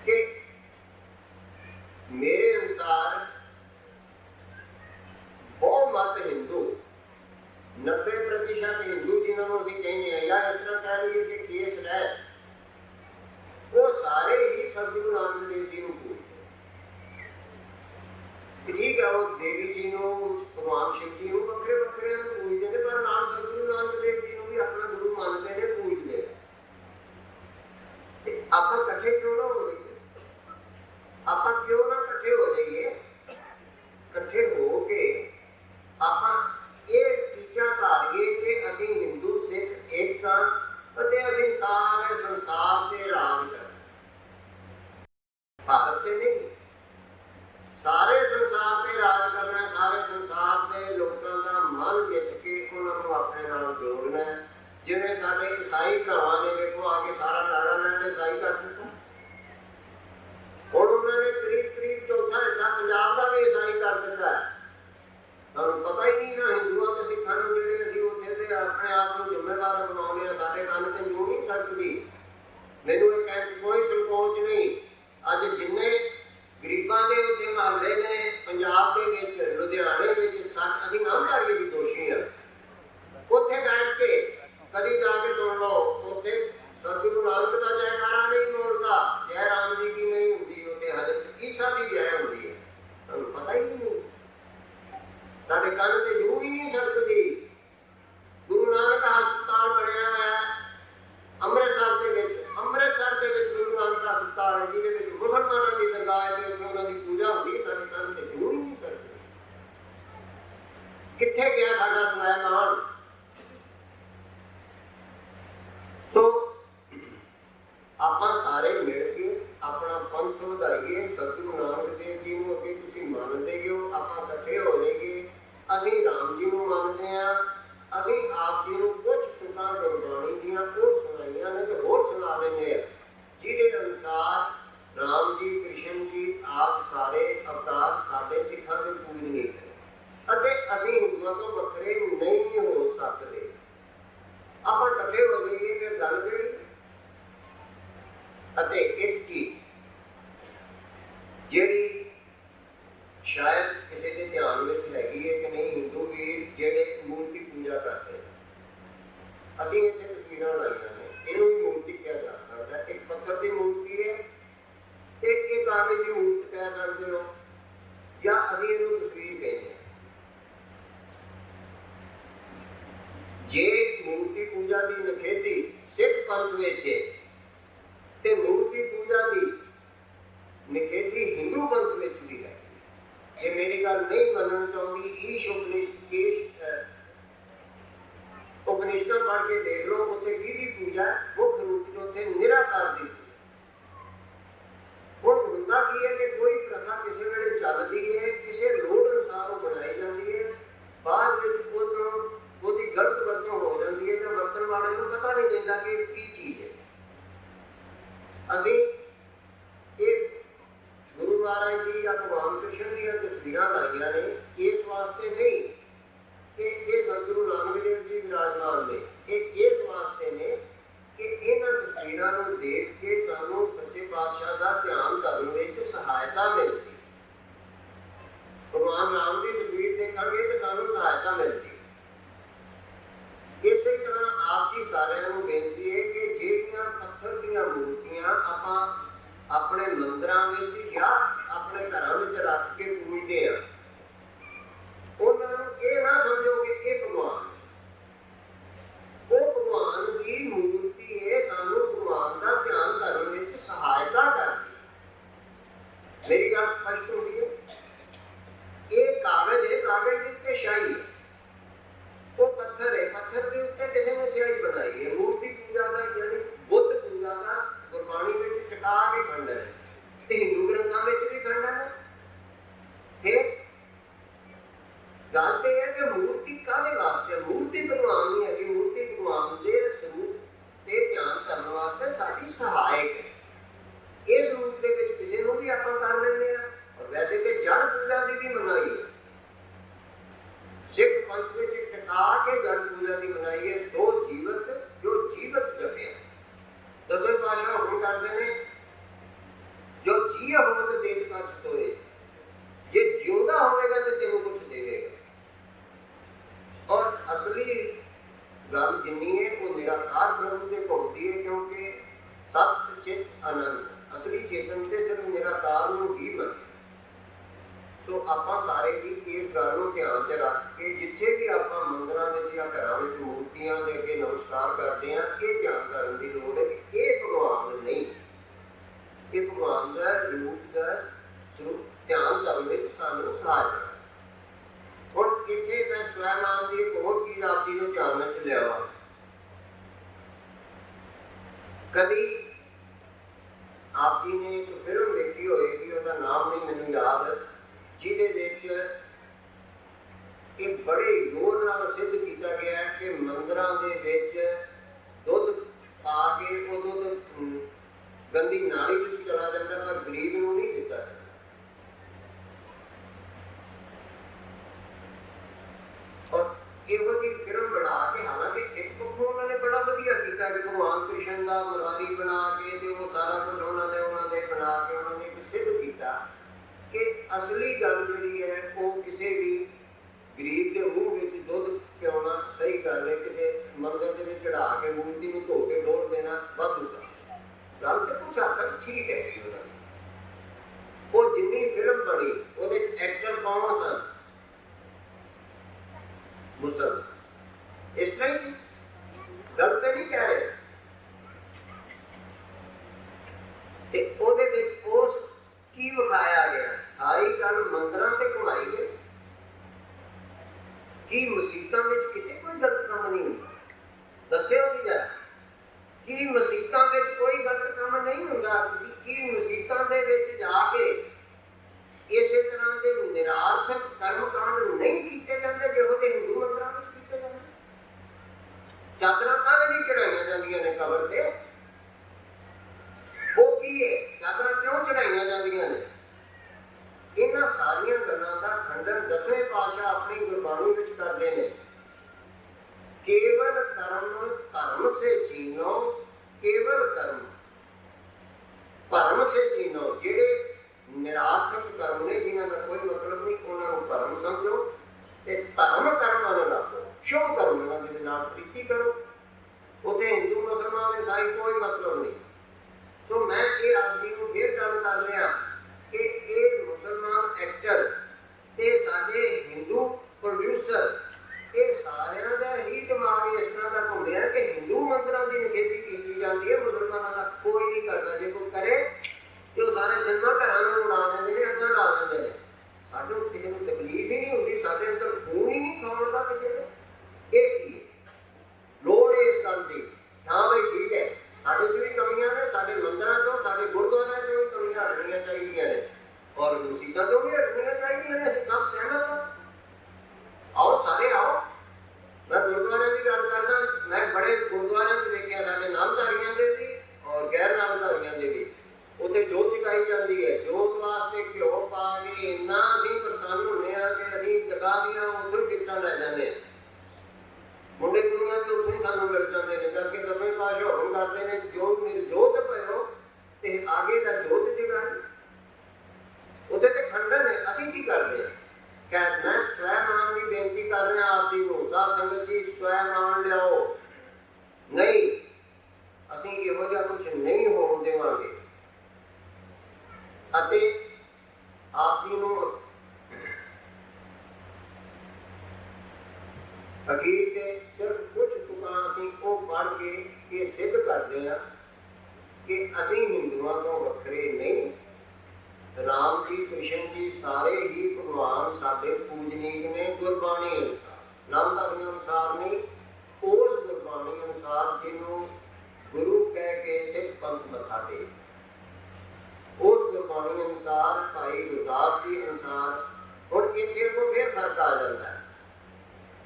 ਕਿ ਮੇਰੇ ਅਨੁਸਾਰ ਬਹੁਮਤ ਹਿੰਦੂ, 90% ਹਿੰਦੂ ਜਿਹਨਾਂ ਨੂੰ ਅਸੀਂ ਕਹਿੰਦੇ ਹਾਂ, ਜਾਂ ਇਸ ਤਰ੍ਹਾਂ ਕਹਿ ਲਈਏ ਕਿ ਕੇਸ ਰਹਿ, ਉਹ ਸਾਰੇ ਹੀ ਸਤਿਗੁਰੂ ਨਾਨਕ ਦੇਵ ਜੀ ਨੂੰ ਪੂਜਦੇ। ਠੀਕ ਹੈ, ਉਹ ਦੇਵੀ ਜੀ ਨੂੰ, ਭਗਵਾਨ ਸ਼ਿਵ ਜੀ ਨੂੰ ਵੱਖਰੇ ਵੱਖਰਿਆਂ ਨੂੰ ਪੂਜਦੇ ਨੇ, ਪਰ ਨਾਲ ਸਤਿਗੁਰੂ ਨਾਨਕ ਦੇਵ ਜੀ ਨੂੰ ਵੀ ਆਪਣਾ ਗੁਰੂ ਮੰਨਦੇ ਨੇ, ਪੂਜਦੇ ਨੇ। ਤੇ ਆਪਾਂ ਅਤੇ ਅਸੀਂ ਸਾਰੇ ਸੰਸਾਰ ਤੇ ਰਾਜ ਕਰਨਾ। ਭਾਰਤ ਤੇ ਨਹੀਂ, ਸਾਰੇ ਸੰਸਾਰ ਤੇ ਰਾਜ ਕਰਨਾ। ਸਾਰੇ ਸੰਸਾਰ ਦੇ ਲੋਕਾਂ ਦਾ ਮਨ ਜਿੱਤ ਕੇ ਉਹਨਾਂ ਨੂੰ ਆਪਣੇ ਨਾਲ ਜੋੜਨਾ। ਜਿਵੇਂ ਸਾਡੇ ਈਸਾਈ ਭਰਾਵਾਂ ਨੇ ਵੇਖੋ ਆ ਕੇ ਸਾਰਾ ਨਾਗਾਲੈਂਡ ਈਸਾਈ ਕਰ ਦਿੱਤਾ। ਹੁਣ ਉਹਨਾਂ ਨੇ ਕਰੀਬ ਚੌਥਾ ਹਿੱਸਾ ਪੰਜਾਬ ਦਾ ਵੀ ਈਸਾਈ ਕਰ ਦਿੱਤਾ ਹੈ। ਤੁਹਾਨੂੰ ਪਤਾ ਹੀ ਨਹੀਂ ਨਾ, ਹਿੰਦੂਆਂ ਤੇ ਸਿੱਖਾਂ ਨੂੰ ਜਿਹੜੇ ਅਸੀਂ ਉੱਥੇ ਦੇ ਆਪਣੇ ਆਪ ਨੂੰ ਜ਼ਿੰਮੇਵਾਰ ਬਣਾਉਂਦੇ ਆ। ਸਾਡੇ ਕੰਨ ਤੇ ਜੂੰ ਨਹੀਂ ਸਰਕਦੀ। ਮੈਨੂੰ ਇਹ ਕਹਿਣ 'ਚ ਕੋਈ ਸੰਕੋਚ ਨਹੀਂ। ਅੱਜ ਜਿੰਨੇ ਗਰੀਬਾਂ ਦੇ ਉੱਤੇ ਮਹੱਲੇ ਨੇ ਪੰਜਾਬ ਦੇ ਵਿੱਚ, ਲੁਧਿਆਣੇ ਵਿੱਚ, ਅਸੀਂ ਨਾਮਧਾਰੀ ਵੀ ਦੋਸ਼ੀ ਹਾਂ। ਉੱਥੇ ਬੈਠ ਕੇ ਕਦੀ ਜਾ ਕੇ ਸੁਣ ਲਓ, ਉੱਥੇ ਸਤਿਗੁਰੂ ਨਾਨਕ ਦਾ ਜੈਕਾਰਾ ਨਹੀਂ ਬੋਲਦਾ, ਜੈ ਰਾਮ ਜੀ ਕੀ ਨਹੀਂ ਹੁੰਦੀ, ਉੱਥੇ ਹਜ਼ਰਤ ਈਸਾ ਦੀ ਜੈ ਹੁੰਦੀ ਹੈ। ਤੁਹਾਨੂੰ ਪਤਾ ਹੀ ਨਹੀਂ। ਸਾਡੇ ਕੰਨ ਤੇ ਜੂੰ ਹੀ ਨਹੀਂ ਸਰਕਦੀ। ਗੁਰੂ ਨਾਨਕ ਹਸਪਤਾਲ ਬਣਿਆ ਹੋਇਆ ਅੰਮ੍ਰਿਤਸਰ ਦੇ ਵਿੱਚ। ਅੰਮ੍ਰਿਤਸਰ ਦੇ ਵਿੱਚ ਗੁਰੂ ਨਾਨਕ ਹਸਪਤਾਲ ਹੈ, ਜਿਹਦੇ ਵਿੱਚ ਮੁਸਲਮਾਨਾਂ ਦੀ ਦਰਗਾਹ ਹੈ ਤੇ ਉੱਥੇ ਉਹਨਾਂ ਦੀ ਪੂਜਾ ਹੁੰਦੀ। ਸਾਡੇ ਕੰਨ ਤੇ ਜੂੰ ਹੀ ਨਹੀਂ ਸਰਕਦੀ। ਕਿੱਥੇ ਗਿਆ ਸਾਡਾ ਸਵੈਮਾਨ? ਸੋ ਆਪਾਂ ਸਾਰੇ ਮਿਲ ਕੇ ਆਪਣਾ ਪੰਥ ਵਧਾਈਏ। ਸਤਿਗੁਰੂ ਨਾਨਕ ਦੇਵ ਜੀ ਨੂੰ ਅੱਗੇ ਤੁਸੀਂ ਮੰਨਦੇ ਹੋ, ਆਪਾਂ ਇਕੱਠੇ ਹੋ ਜਾਈਏ। ਅਸੀਂ ਰਾਮ ਜੀ ਨੂੰ ਮੰਨਦੇ ਹਾਂ। ਅਸੀਂ ਆਪ ਜੀ ਨੂੰ ਕੁਝ ਤੁਕਾਂ ਗੁਰਬਾਣੀ ਦੀਆਂ ਉਹ ਸੁਣਾਈਆਂ ਨੇ ਤੇ ਹੋਰ ਸੁਣਾ ਦਿੰਦੇ ਹਾਂ, ਜਿਹਦੇ ਅਨੁਸਾਰ ਰਾਮ ਜੀ, ਕ੍ਰਿਸ਼ਨ ਜੀ ਆਪ ਸਾਰੇ ਅਵਤਾਰ ਸਾਡੇ ਸਿੱਖਾਂ ਦੇ ਪੂਜਨੀਏ ਨੇ ਅਤੇ ਅਸੀਂ ਹਿੰਦੂਆਂ ਤੋਂ ਵੱਖਰੇ ਨਹੀਂ ਹੋ ਸਕਦੇ। ਆਪਾਂ ਇਕੱਠੇ ਹੋ ਜਾਈਏ, ਫਿਰ ਗੱਲ ਕਿਹੜੀ? ਅਤੇ ਇੱਕ ਚੀਜ਼ ਜਿਹੜੀ ਸ਼ਾਇਦ ਕਿਸੇ ਦੇ ਧਿਆਨ ਵਿੱਚ ਹੈਗੀ ਹੈ ਕਿ ਨਹੀਂ, ਹਿੰਦੂ ਵੀਰ ਜਿਹੜੇ ਮੂਰਤੀ ਪੂਜਾ ਕਰਦੇ ਨੇ, ਅਸੀਂ ਇੱਥੇ ਤਸਵੀਰਾਂ ਲਾਈਆਂ ਨੇ, ਇਹਨੂੰ ਵੀ ਮੂਰਤੀ ਕਿਹਾ ਜਾ ਸਕਦਾ। ਇੱਕ ਪੱਥਰ ਦੀ ਮੂਰਤੀ ਹੈ ਤੇ ਇੱਕ ਕਾਗਜ਼ ਦੀ ਮੂਰਤੀ ਕਹਿ ਸਕਦੇ ਹੋ, ਜਾਂ ਅਸੀਂ ਇਹਨੂੰ ਤਸਵੀਰ ਕਹਿੰਦੇ ਹਾਂ। ਜੇ ਮੂਰਤੀ ਪੂਜਾ ਦੀ ਨਿਖੇਧੀ ਸਿੱਖ ਪੰਥ ਵਿੱਚ ਹੈ ਤੇ ਮੂਰਤੀ ਪੂਜਾ ਦੀ ਨਿਖੇਧੀ ਹਿੰਦੂ ਪੰਥ ਵਿੱਚ ਵੀ ਹੈ। ਇਹ ਮੇਰੀ ਗੱਲ ਨਹੀਂ ਮੰਨਣ ਚਾਹੁੰਦੀ। ਈਸ਼ ਉਪਨਿਸ਼ਦਾਂ ਪੜ੍ਹ ਕੇ ਦੇਖ ਲਓ, ਉੱਥੇ ਕਿਹਦੀ ਪੂਜਾ ਮੁੱਖ ਰੂਪ 'ਚ? ਉੱਥੇ ਨਿਰਾਕਾਰ ਦੀ। ਹੁਣ ਹੁੰਦਾ ਕੀ ਹੈ ਕਿ ਕੋਈ ਪ੍ਰਥਾ ਕਿਸੇ ਵੇਲੇ ਚੱਲਦੀ ਹੈ, ਕਿਸੇ ਲੋੜ ਅਨੁਸਾਰ ਉਹ ਬਣਾਈ ਜਾਂਦੀ ਹੈ, ਬਾਅਦ ਵਿੱਚ ਉਹਦੀ ਗਲਤ ਵਰਤੋਂ ਹੋ ਜਾਂਦੀ ਹੈ ਜਾਂ ਵਰਤਣ ਵਾਲੇ ਨੂੰ ਪਤਾ ਨਹੀਂ ਰਹਿੰਦਾ ਕਿ ਇਹ ਕੀ ਚੀਜ਼ ਹੈ। ਅਸੀਂ ਇਹ ਗੁਰੂ ਮਹਾਰਾਜ ਜੀ ਜਾਂ ਭਗਵਾਨ ਕ੍ਰਿਸ਼ਨ ਦੀਆਂ ਤਸਵੀਰਾਂ ਲਾਈਆਂ ਨੇ ਇਸ ਵਾਸਤੇ ਨਹੀਂ ਕਿ ਇਹ ਸਤਿਗੁਰੂ ਨਾਨਕ ਦੇਵ ਜੀ ਵਿਰਾਜਮਾਨ ਨੇ। ਇਹ ਇਸ ਵਾਸਤੇ ਨੇ ਕਿ ਇਹਨਾਂ ਤਸਵੀਰਾਂ ਨੂੰ ਦੇਖ ਕੇ ਸਾਨੂੰ ਸੱਚੇ ਪਾਤਸ਼ਾਹ ਦਾ ਧਿਆਨ ਕਰਨ ਵਿੱਚ ਸਹਾਇਤਾ ਮਿਲਦੀ। ਭਗਵਾਨ ਰਾਮ ਦੀ ਤਸਵੀਰ ਦੇਖਾਂਗੇ ਤੇ ਸਾਨੂੰ ਸਹਾਇਤਾ ਮਿਲਦੀ। ਇਸੇ ਤਰ੍ਹਾਂ ਆਪ ਜੀ ਸਾਰਿਆਂ ਨੂੰ ਬੇਨਤੀ ਹੈ ਕਿ ਜਿਹੜੀਆਂ ਪੱਥਰ ਦੀਆਂ ਮੂਰਤੀਆਂ ਆਪਾਂ ਆਪਣੇ ਮੰਦਿਰਾਂ ਵਿੱਚ ਜਾਂ ਆਪਣੇ ਘਰਾਂ ਵਿੱਚ ਰੱਖ ਕੇ ਪੂਜਦੇ ਹਾਂ, ਉਹਨਾਂ ਨੂੰ ਇਹ ਨਾ ਸਮਝੋ ਕਿ ਇਹ ਭਗਵਾਨ, ਉਹ ਭਗਵਾਨ ਦੀ ਮੂਰਤੀ ਹੈ, ਸਾਨੂੰ ਭਗਵਾਨ ਦਾ ਧਿਆਨ ਕਰਨ ਵਿੱਚ ਸਹਾਇਤਾ ਕਰਦੀ। ਮੇਰੀ ਗੱਲ ਸਪਸ਼ਟ ਹੁੰਦੀ ਹੈ? ਇਹ ਕਾਗਜ਼ ਹੈ, ਕਾਗਜ਼ ਦੇ ਉੱਤੇ ਸ਼ਾਹੀ ਹੈ। ਉਹ ਪੱਥਰ ਹੈ, ਪੱਥਰ ਦੇ ਉੱਤੇ ਕਿਸੇ ਨੇ ਸਿਆਹੀ ਬਣਾਈ ਹੈ। ਮੂਰਤੀ ਪੂਜਾ ਦਾ ਯਾਨੀ ਬੁੱਧ ਪੂਜਾ ਦਾ ਗੁਰਬਾਣੀ ਵਿੱਚ ਚਟਾ ਕੇ ਖੰਡਨ ਹੈ ਤੇ ਹਿੰਦੂ ਗ੍ਰੰਥ कभी आप जी ने एक फिल्म देखी होएगी, उसका नाम नहीं मैनू याद, जिहदे विच एक बड़े जोर नाल सिद्ध किया गया है कि मंदिरां दे विच दुध पा के वो दुध गंदी नाली में चला जाता, पर गरीब नूं नहीं दिता जाता। और ਇਹੋ ਜਿਹੀ ਫਿਲਮ ਬਣਾ ਕੇ, ਹਾਲਾਂਕਿ ਇੱਕ ਪੱਖੋਂ ਉਹਨਾਂ ਨੇ ਬੜਾ ਵਧੀਆ ਕੀਤਾ ਕਿ ਭਗਵਾਨ ਕ੍ਰਿਸ਼ਨ ਦਾ ਮੁਰਾਰੀ ਬਣਾ ਕੇ ਤੇ ਉਹ ਸਾਰਾ ਕੁਝ ਉਹਨਾਂ ਦੇ ਬਣਾ ਕੇ ਉਹਨਾਂ ਨੇ ਇੱਕ ਸਿੱਧ ਕੀਤਾ ਕਿ ਅਸਲੀ ਗੱਲ ਜਿਹੜੀ ਹੈ ਉਹ ਕਿਸੇ ਵੀ ਗਰੀਬ ਦੇ ਮੂੰਹ ਵਿੱਚ ਦੁੱਧ ਪਿਆਉਣਾ ਸਹੀ ਗੱਲ ਹੈ, ਕਿਸੇ ਮੰਦਰ ਦੇ ਵਿੱਚ ਚੜਾ ਕੇ ਮੂਰਤੀ ਨੂੰ ਧੋ ਕੇ ਡੋਲ ਦੇਣਾ ਵਾਧੂ ਗੱਲ ਤੇ ਕੁਛ ਹੱਦ ਤੱਕ ਠੀਕ ਹੈ ਜੀ ਉਹਨਾਂ ਦੀ। ਉਹ ਜਿੰਨੀ ਫਿਲਮ ਬਣੀ ਉਹਦੇ ਚ ਐਕਟਰ ਕੌਣ ਸਨ? मुसलमान। इस तरह से गलत नहीं कह रहे। उस की विखाया गया सारी गल मंदिरां ते घुमाई गई कि मसीतां विच किते कोई गलत काम नहीं हुंदा। दस्सिओ कि जरा कि मसीतां विच कोई गलत काम नहीं हुंदा। कि मसीतां दे विच जाके इसे तरह के निरार्थक कर्मकांड नहीं किए जाते जो कि हिंदू मंदिरों में किए जाते। चादर काहे नहीं चढ़ाई जांदियां ने कबर ते? वो की है? चादर क्यों चढ़ाई जांदियां ने? इन्हां सारियां गल्लां दा खंडन 10वें पातशाह अपनी गुरबाणी विच करदे ने। केवल कर्म धर्म से जीनो, केवल कर्म धर्म से जीनो। जेड़े निरार्थक कर्म ने जिन्हों का कोई मतलब नहीं, उन्होंने धर्म समझो ते धर्म कर्म वाले रखो, शुभ कर्म उन्होंने नाल प्रीति करो। उत्थे हिंदू मुसलमान ईसाई कोई मतलब नहीं। तो मैं ये आप जी को फिर गल कर रहा कि ये मुसलमान एक्टर ते साडे हिंदू प्रोड्यूसर ये सारिਆਂ ਦਾ ही दिमाग इस तरह का घूमया कि हिंदू मंदिरों की निखेधी की जाती है, मुसलमानों का कोई नहीं करता। जो कोई करे तो सारे सिनेमा घरों में उड़ा देंगे ने, अद्धा ला देंगे ने। सानू किसी को तकलीफ ही नहीं होती, साडे अंदर खून ही नहीं खोलता किसी ने। ये की लोड़ है इस गल की? हाँ भाई ठीक है, साडे च भी कमियां ने, साडे मंदिरां चों साडे गुरुद्वारियां चों भी कमियां हटणियां चाहिदियां ने और मसीतां चों भी हटणियां चाहिदियां ने। असीं सब सहमत हां। आओ सारे आओ। मैं गुरुद्वारे की गल करदा, मैं बड़े गुरुद्वारियां च देखिया साडे नामधारियां दे भी और गैर नामधारियां दे भी उत्थे जोत जगाई जाती है। जोत वास्ते घ्यो पा के इन्ना असीं प्रसन्न हुंदे आ कि असीं जगा दियां उत्थों टिकटां लै जांदे। मुंडे कुड़ियां भी उत्थों ही सानूं मिल जांदे ने, जबकि 10वें पातशाह हुकम करदे ने जो निर्जोत पयो ते आगे दा जोत जगाई। उत्थे ते खंडन है। असीं की करदे आ? खैर मैं स्वैमान की बेनती कर रहा आप जी को, साध संगत जी स्वैमान लियाओ। नहीं, असीं इहो जिहा कुछ नहीं होण देवांगे। ਅਤੇ ਆਪ ਜੀ ਨੂੰ ਅਖੀਰ ਤੇ ਸਿਰਫ ਕੁਝ ਤੁਕਾਂ ਅਸੀਂ ਉਹ ਪੜ੍ਹ ਕੇ ਇਹ ਸਿੱਧ ਕਰਦੇ ਹਾਂ ਕਿ ਅਸੀਂ ਹਿੰਦੂਆਂ ਤੋਂ ਵੱਖਰੇ ਨਹੀਂ। ਰਾਮ ਜੀ, ਕ੍ਰਿਸ਼ਨ ਜੀ ਸਾਰੇ ਹੀ ਭਗਵਾਨ ਸਾਡੇ ਪੂਜਨੀਕ ਨੇ ਗੁਰਬਾਣੀ ਅਨੁਸਾਰ, ਨਾਮਧਾਰੀਆਂ ਅਨੁਸਾਰ ਨਹੀਂ, ਉਸ ਗੁਰਬਾਣੀ ਅਨੁਸਾਰ ਜਿਹਨੂੰ ਗੁਰੂ ਕਹਿ ਕੇ ਸਿੱਖ ਪੰਥ ਮੱਥਾ ਟੇਕ। उस गुरबाणी अनुसार भाई गुरदास जी अनुसार हुण इत्थे को फिर फर्क आ जाता है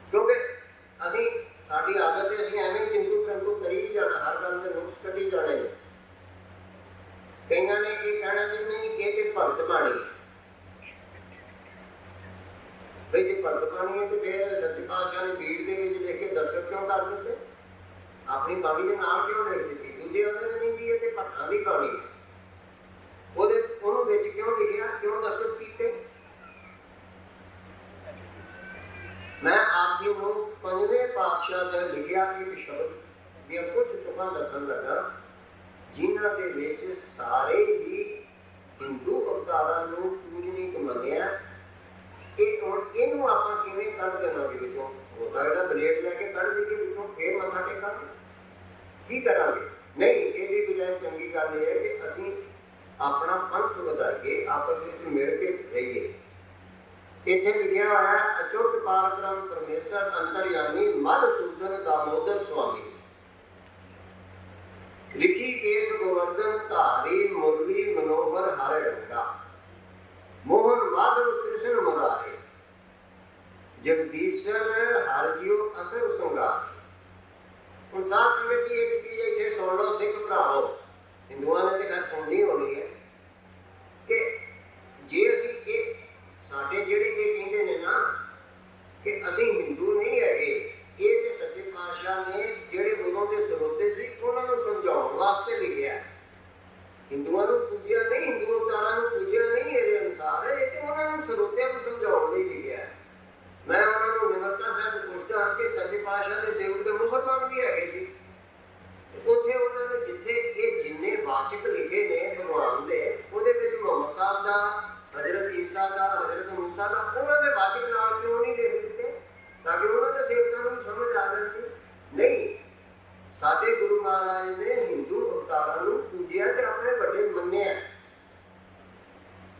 क्योंकि असीं साडी आदत है असीं एवें किंतु परंतु करी जाना, हर गल दे नुक्स कढी जाने। कईयां ने ये कहना जी नहीं ये ते भगत बाणी भाई जे भगत बाणी है तो फिर सच्चे पातशाह ने बीड़ दे विच लिख के दस्तखत क्यों कर दित्ते? अपनी बाणी दे नाल क्यों लिख दित्ती? दूजे आंदे ने नहीं जी ये ते भगतां दी बाणी है, ਉਹਨੂੰ ਵਿੱਚ ਕਿਉਂ ਲਿਖਿਆ, ਕਿਉਂ ਦਸਤਖਤ ਕੀਤੇ? ਮੈਂ ਆਪ ਜੀ ਨੂੰ 5ਵੇਂ ਪਾਤਸ਼ਾਹ ਦਾ ਲਿਖਿਆ ਇੱਕ ਸ਼ਬਦ ਦੀਆਂ ਕੁਝ ਤੁਕਾਂ ਦੱਸਣ ਲੱਗਾ ਜਿਨ੍ਹਾਂ ਦੇ ਵਿੱਚ ਸਾਰੇ ਹੀ ਹਿੰਦੂ ਅਵਤਾਰਾਂ ਨੂੰ ਪੂਜਨੀਕ ਮੰਨਿਆ। ਇਹ ਹੁਣ ਇਹਨੂੰ ਆਪਾਂ ਕਿਵੇਂ ਕੱਢ ਦੇਵਾਂਗੇ ਵਿੱਚੋਂ? ਹੋ ਸਕਦਾ ਬਲੇਡ ਲੈ ਕੇ ਕੱਢ ਦੇਈਏ ਵਿੱਚੋਂ, ਫੇਰ ਮੱਥਾ ਟੇਕਾਂਗੇ, ਕੀ ਕਰਾਂਗੇ? ਨਹੀਂ, ਇਹਦੀ ਬਜਾਏ ਚੰਗੀ ਗੱਲ ਇਹ ਹੈ ਕਿ ਅਸੀਂ अपना पंथ वधाइए, आपस में मिल के रहिए। इत्थे लिखिया होया अचुत पारब्रह्म परमेश्वर अंतरयामी मधुसूदन दामोदर स्वामी। लिखी केस गोवर्धन धारी मुरली मनोहर हर रंगा मोहन माधव कृष्ण मुरारे जगदीशर हर जियो असर संगार। ਹੁਣ ਸਾਧ ਸੰਗਤ ਜੀ ਇੱਕ ਚੀਜ਼ ਇੱਥੇ ਸੁਣ ਲਓ ਸਿੱਖ ਭਰਾਵੋ, ਹਿੰਦੂਆਂ ਨੇ ਤੇ ਗੱਲ ਸੁਣਨੀ ਹੋਣੀ ਹੈ ਕਿ ਜੇ ਅਸੀਂ ਇਹ ਸਾਡੇ ਜਿਹੜੇ ਇਹ ਕਹਿੰਦੇ ਨੇ ਨਾ ਕਿ ਅਸੀਂ ਹਿੰਦੂ ਨਹੀਂ ਹੈਗੇ, ਇਹ ਤੇ ਸੱਚੇ ਪਾਤਸ਼ਾਹ ਨੇ ਜਿਹੜੇ ਉਦੋਂ ਦੇ ਸਰੋਤੇ ਸੀ ਉਹਨਾਂ ਨੂੰ ਸਮਝਾਉਣ ਵਾਸਤੇ ਲਿਖਿਆ। ਹਿੰਦੂਆਂ ਨੂੰ ਪੂਜਿਆ ਨਹੀਂ, ਹਿੰਦੂ ਅਵਤਾਰਾਂ ਨੂੰ ਪੂਜਿਆ ਨਹੀਂ ਇਹਦੇ ਅਨੁਸਾਰ, ਇਹ ਤੇ ਉਹਨਾਂ ਨੂੰ ਸਰੋਤਿਆਂ ਨੂੰ ਸਮਝਾਉਣ ਲਈ ਲਿਖਿਆ। ਮੈਂ ਉਹਨਾਂ ਨੂੰ ਨਿਮਰਤਾ ਸਾਹਿਬ ਪੁੱਛਦਾ ਕਿ ਸੱਚੇ ਪਾਤਸ਼ਾਹ ਦੇ ਸੇਵਕ ਦੇ ਮੁਸਲਮਾਨ ਵੀ ਹੈਗੇ ਸੀ, ਉੱਥੇ ਉਹਨਾਂ ਨੇ ਜਿੱਥੇ ਇਹ ਜਿੰਨੇ ਵਾਚਕ ਲਿਖੇ ਨੇ ਭਗਵਾਨ ਦੇ, ਉਹਦੇ ਵਿੱਚ ਮੁਹੰਮਦ ਸਾਹਿਬ ਦਾ, ਹਜ਼ਰਤ ਈਸਾ ਦਾ, ਹਜ਼ਰਤ ਮੂਸਾ ਦਾ, ਉਹਨਾਂ ਦੇ ਵਾਚਕ ਨਾਲ ਕਿਉਂ ਨਹੀਂ ਲਿਖ ਦਿੱਤੇ ਤਾਂ ਕਿ ਉਹਨਾਂ ਦੇ ਸੇਵਕਾਂ ਨੂੰ ਸਮਝ ਆ ਜਾਂਦੀ? ਨਹੀਂ, ਸਾਡੇ ਗੁਰੂ ਮਹਾਰਾਜ ਨੇ ਹਿੰਦੂ ਅਵਤਾਰਾਂ ਨੂੰ ਪੂਜਿਆ ਤੇ ਆਪਣੇ ਵੱਡੇ ਮੰਨਿਆ।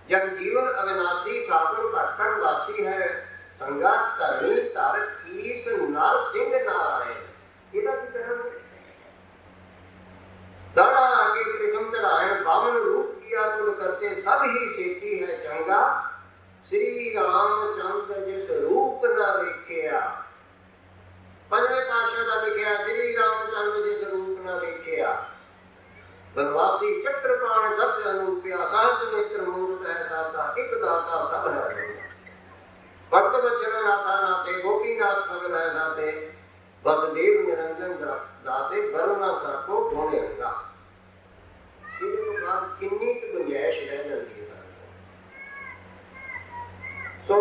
ਜਗ ਜੀਵਨ ਅਵਿਨਾਸ਼ੀ ਠਾਕੁਰ ਭਟਕਣ ਵਾਸੀ ਹੈ ਸੰਗਾ ਧਰਣੀ ਧਰ ਈਸ ਨਰ ਸਿੰਘ ਨਾਰਾਇਣ। ਇਹਦਾ ਕੀ ਕਰਾਂਗੇ? दाड़ा आगे कृष्ण नारायण बामन रूप किया तुल करते सब ही सेती है चंगा श्री रामचंद्र जिस रूप न देखिया। पंजवें पातशाह का लिखिया श्री रामचंद्र जिस रूप न देखिया। बनवासी चक्रपाण दर्श अनूप्या सहज नेत्र मूर्त है सासा एक दाता सब है। भक्त वचन नाथा नाथे गोपीनाथ सगल है साथे वसुदेव निरंजन दाते बरु ना साको होने लगा। ਇਹਦੇ ਤੋਂ ਬਾਅਦ ਕਿੰਨੀ ਕੁ ਗੁੰਜਾਇਸ਼ ਰਹਿ ਜਾਂਦੀ ਹੈ ਸਾਡੇ ਕੋਲ। ਸੋ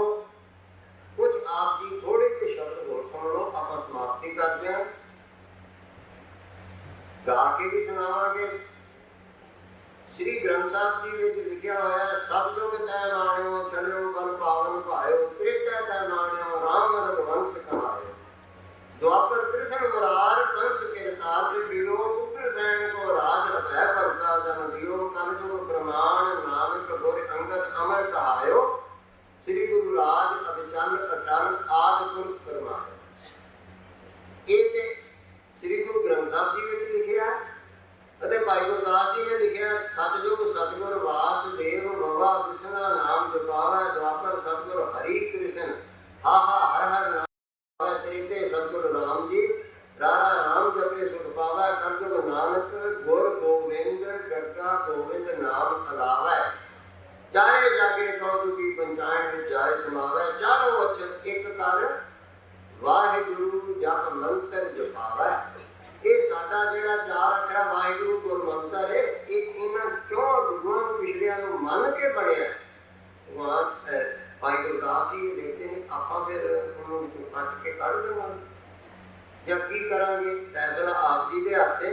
ਕੁਝ ਆਪ ਜੀ ਥੋੜੇ ਜਿਹੇ ਸ਼ਬਦ ਹੋਰ ਸੁਣ ਲਓ, ਆਪਾਂ ਸਮਾਪਤੀ ਕਰਦੇ ਹਾਂ। ਗਾ ਕੇ ਵੀ ਸੁਣਾਵਾਂਗੇ। ਸ੍ਰੀ ਗ੍ਰੰਥ ਸਾਹਿਬ ਜੀ ਵਿੱਚ ਲਿਖਿਆ ਹੋਇਆ ਸਭ ਜੁਗ ਤੈ ਮਾਣਿਓ ਚਲਿਓ ਬਲ ਪਾਵਨ ਭਾਇਓ ਤ੍ਰੇਤੈ ਤੈ ਮਾਣਿਓ ਰਾਮ ਰਘੁਵੰਸ਼ ਕਹਾਇਓ। द्वापर कृष्ण मुरार कंस किरतार्थ दियो पुत्र सैन को राज भय भरता जन दियो कलयुग प्रमाण नानक गुर अंगद अमर कहायो श्री गुरु राज अभिचल अटल आद पुरख प्रमाण। ਇਹ ਤੇ ਸ੍ਰੀ ਗੁਰੂ ਗ੍ਰੰਥ ਸਾਹਿਬ ਜੀ ਵਿੱਚ ਲਿਖਿਆ ਅਤੇ ਭਾਈ ਗੁਰਦਾਸ ਜੀ ਨੇ ਲਿਖਿਆ ਸਤਿਯੁਗ ਸਤਿਗੁਰ ਵਾਸਦੇਵ ਭਵਾ ਵਿਸ਼ਨਾ ਨਾਮ ਜਪਾਵੈ ਦੁਆਪਰ ਸਤਿਗੁਰ ਹਰੀ ਕ੍ਰਿਸ਼ਨ ਹਾਹਾ ਹਰ ਹਰ त्रिते सतगुरु राम जी रारा राम जपे सुख पावै कलयुग नानक गुर गोविंद गरगा गोविंद नाम अलावै। चारे जागे चौदह की पंचायत विच जाए समावै चारों अक्षर एक कर वाहिगुरु जप मंत्र जपावै। ਇਹ ਸਾਡਾ ਜਿਹੜਾ ਚਾਰ ਅੱਖਰਾਂ ਵਾਹਿਗੁਰੂ ਗੁਰਮੰਤਰ ਹੈ ਇਹ ਇਹਨਾਂ ਚੌਂ ਗੁਰੂਆਂ ਨੂੰ ਪਿਛਲਿਆਂ ਨੂੰ ਮੰਨ ਕੇ ਬਣਿਆ। ਭਗਵਾਨ ਭਾਈ ਗੁਰਦਾਸ ਜੀ ਦੇਖਦੇ ਨੇ ਆਪਾਂ ਫਿਰ ਉਹਨੂੰ ਵਿੱਚੋਂ ਕੱਟ ਕੇ ਕੱਢ ਦੇਵਾਂਗੇ ਜਾਂ ਕੀ ਕਰਾਂਗੇ? ਫੈਸਲਾ ਆਪ ਜੀ ਦੇ ਹੱਥ ਹੈ।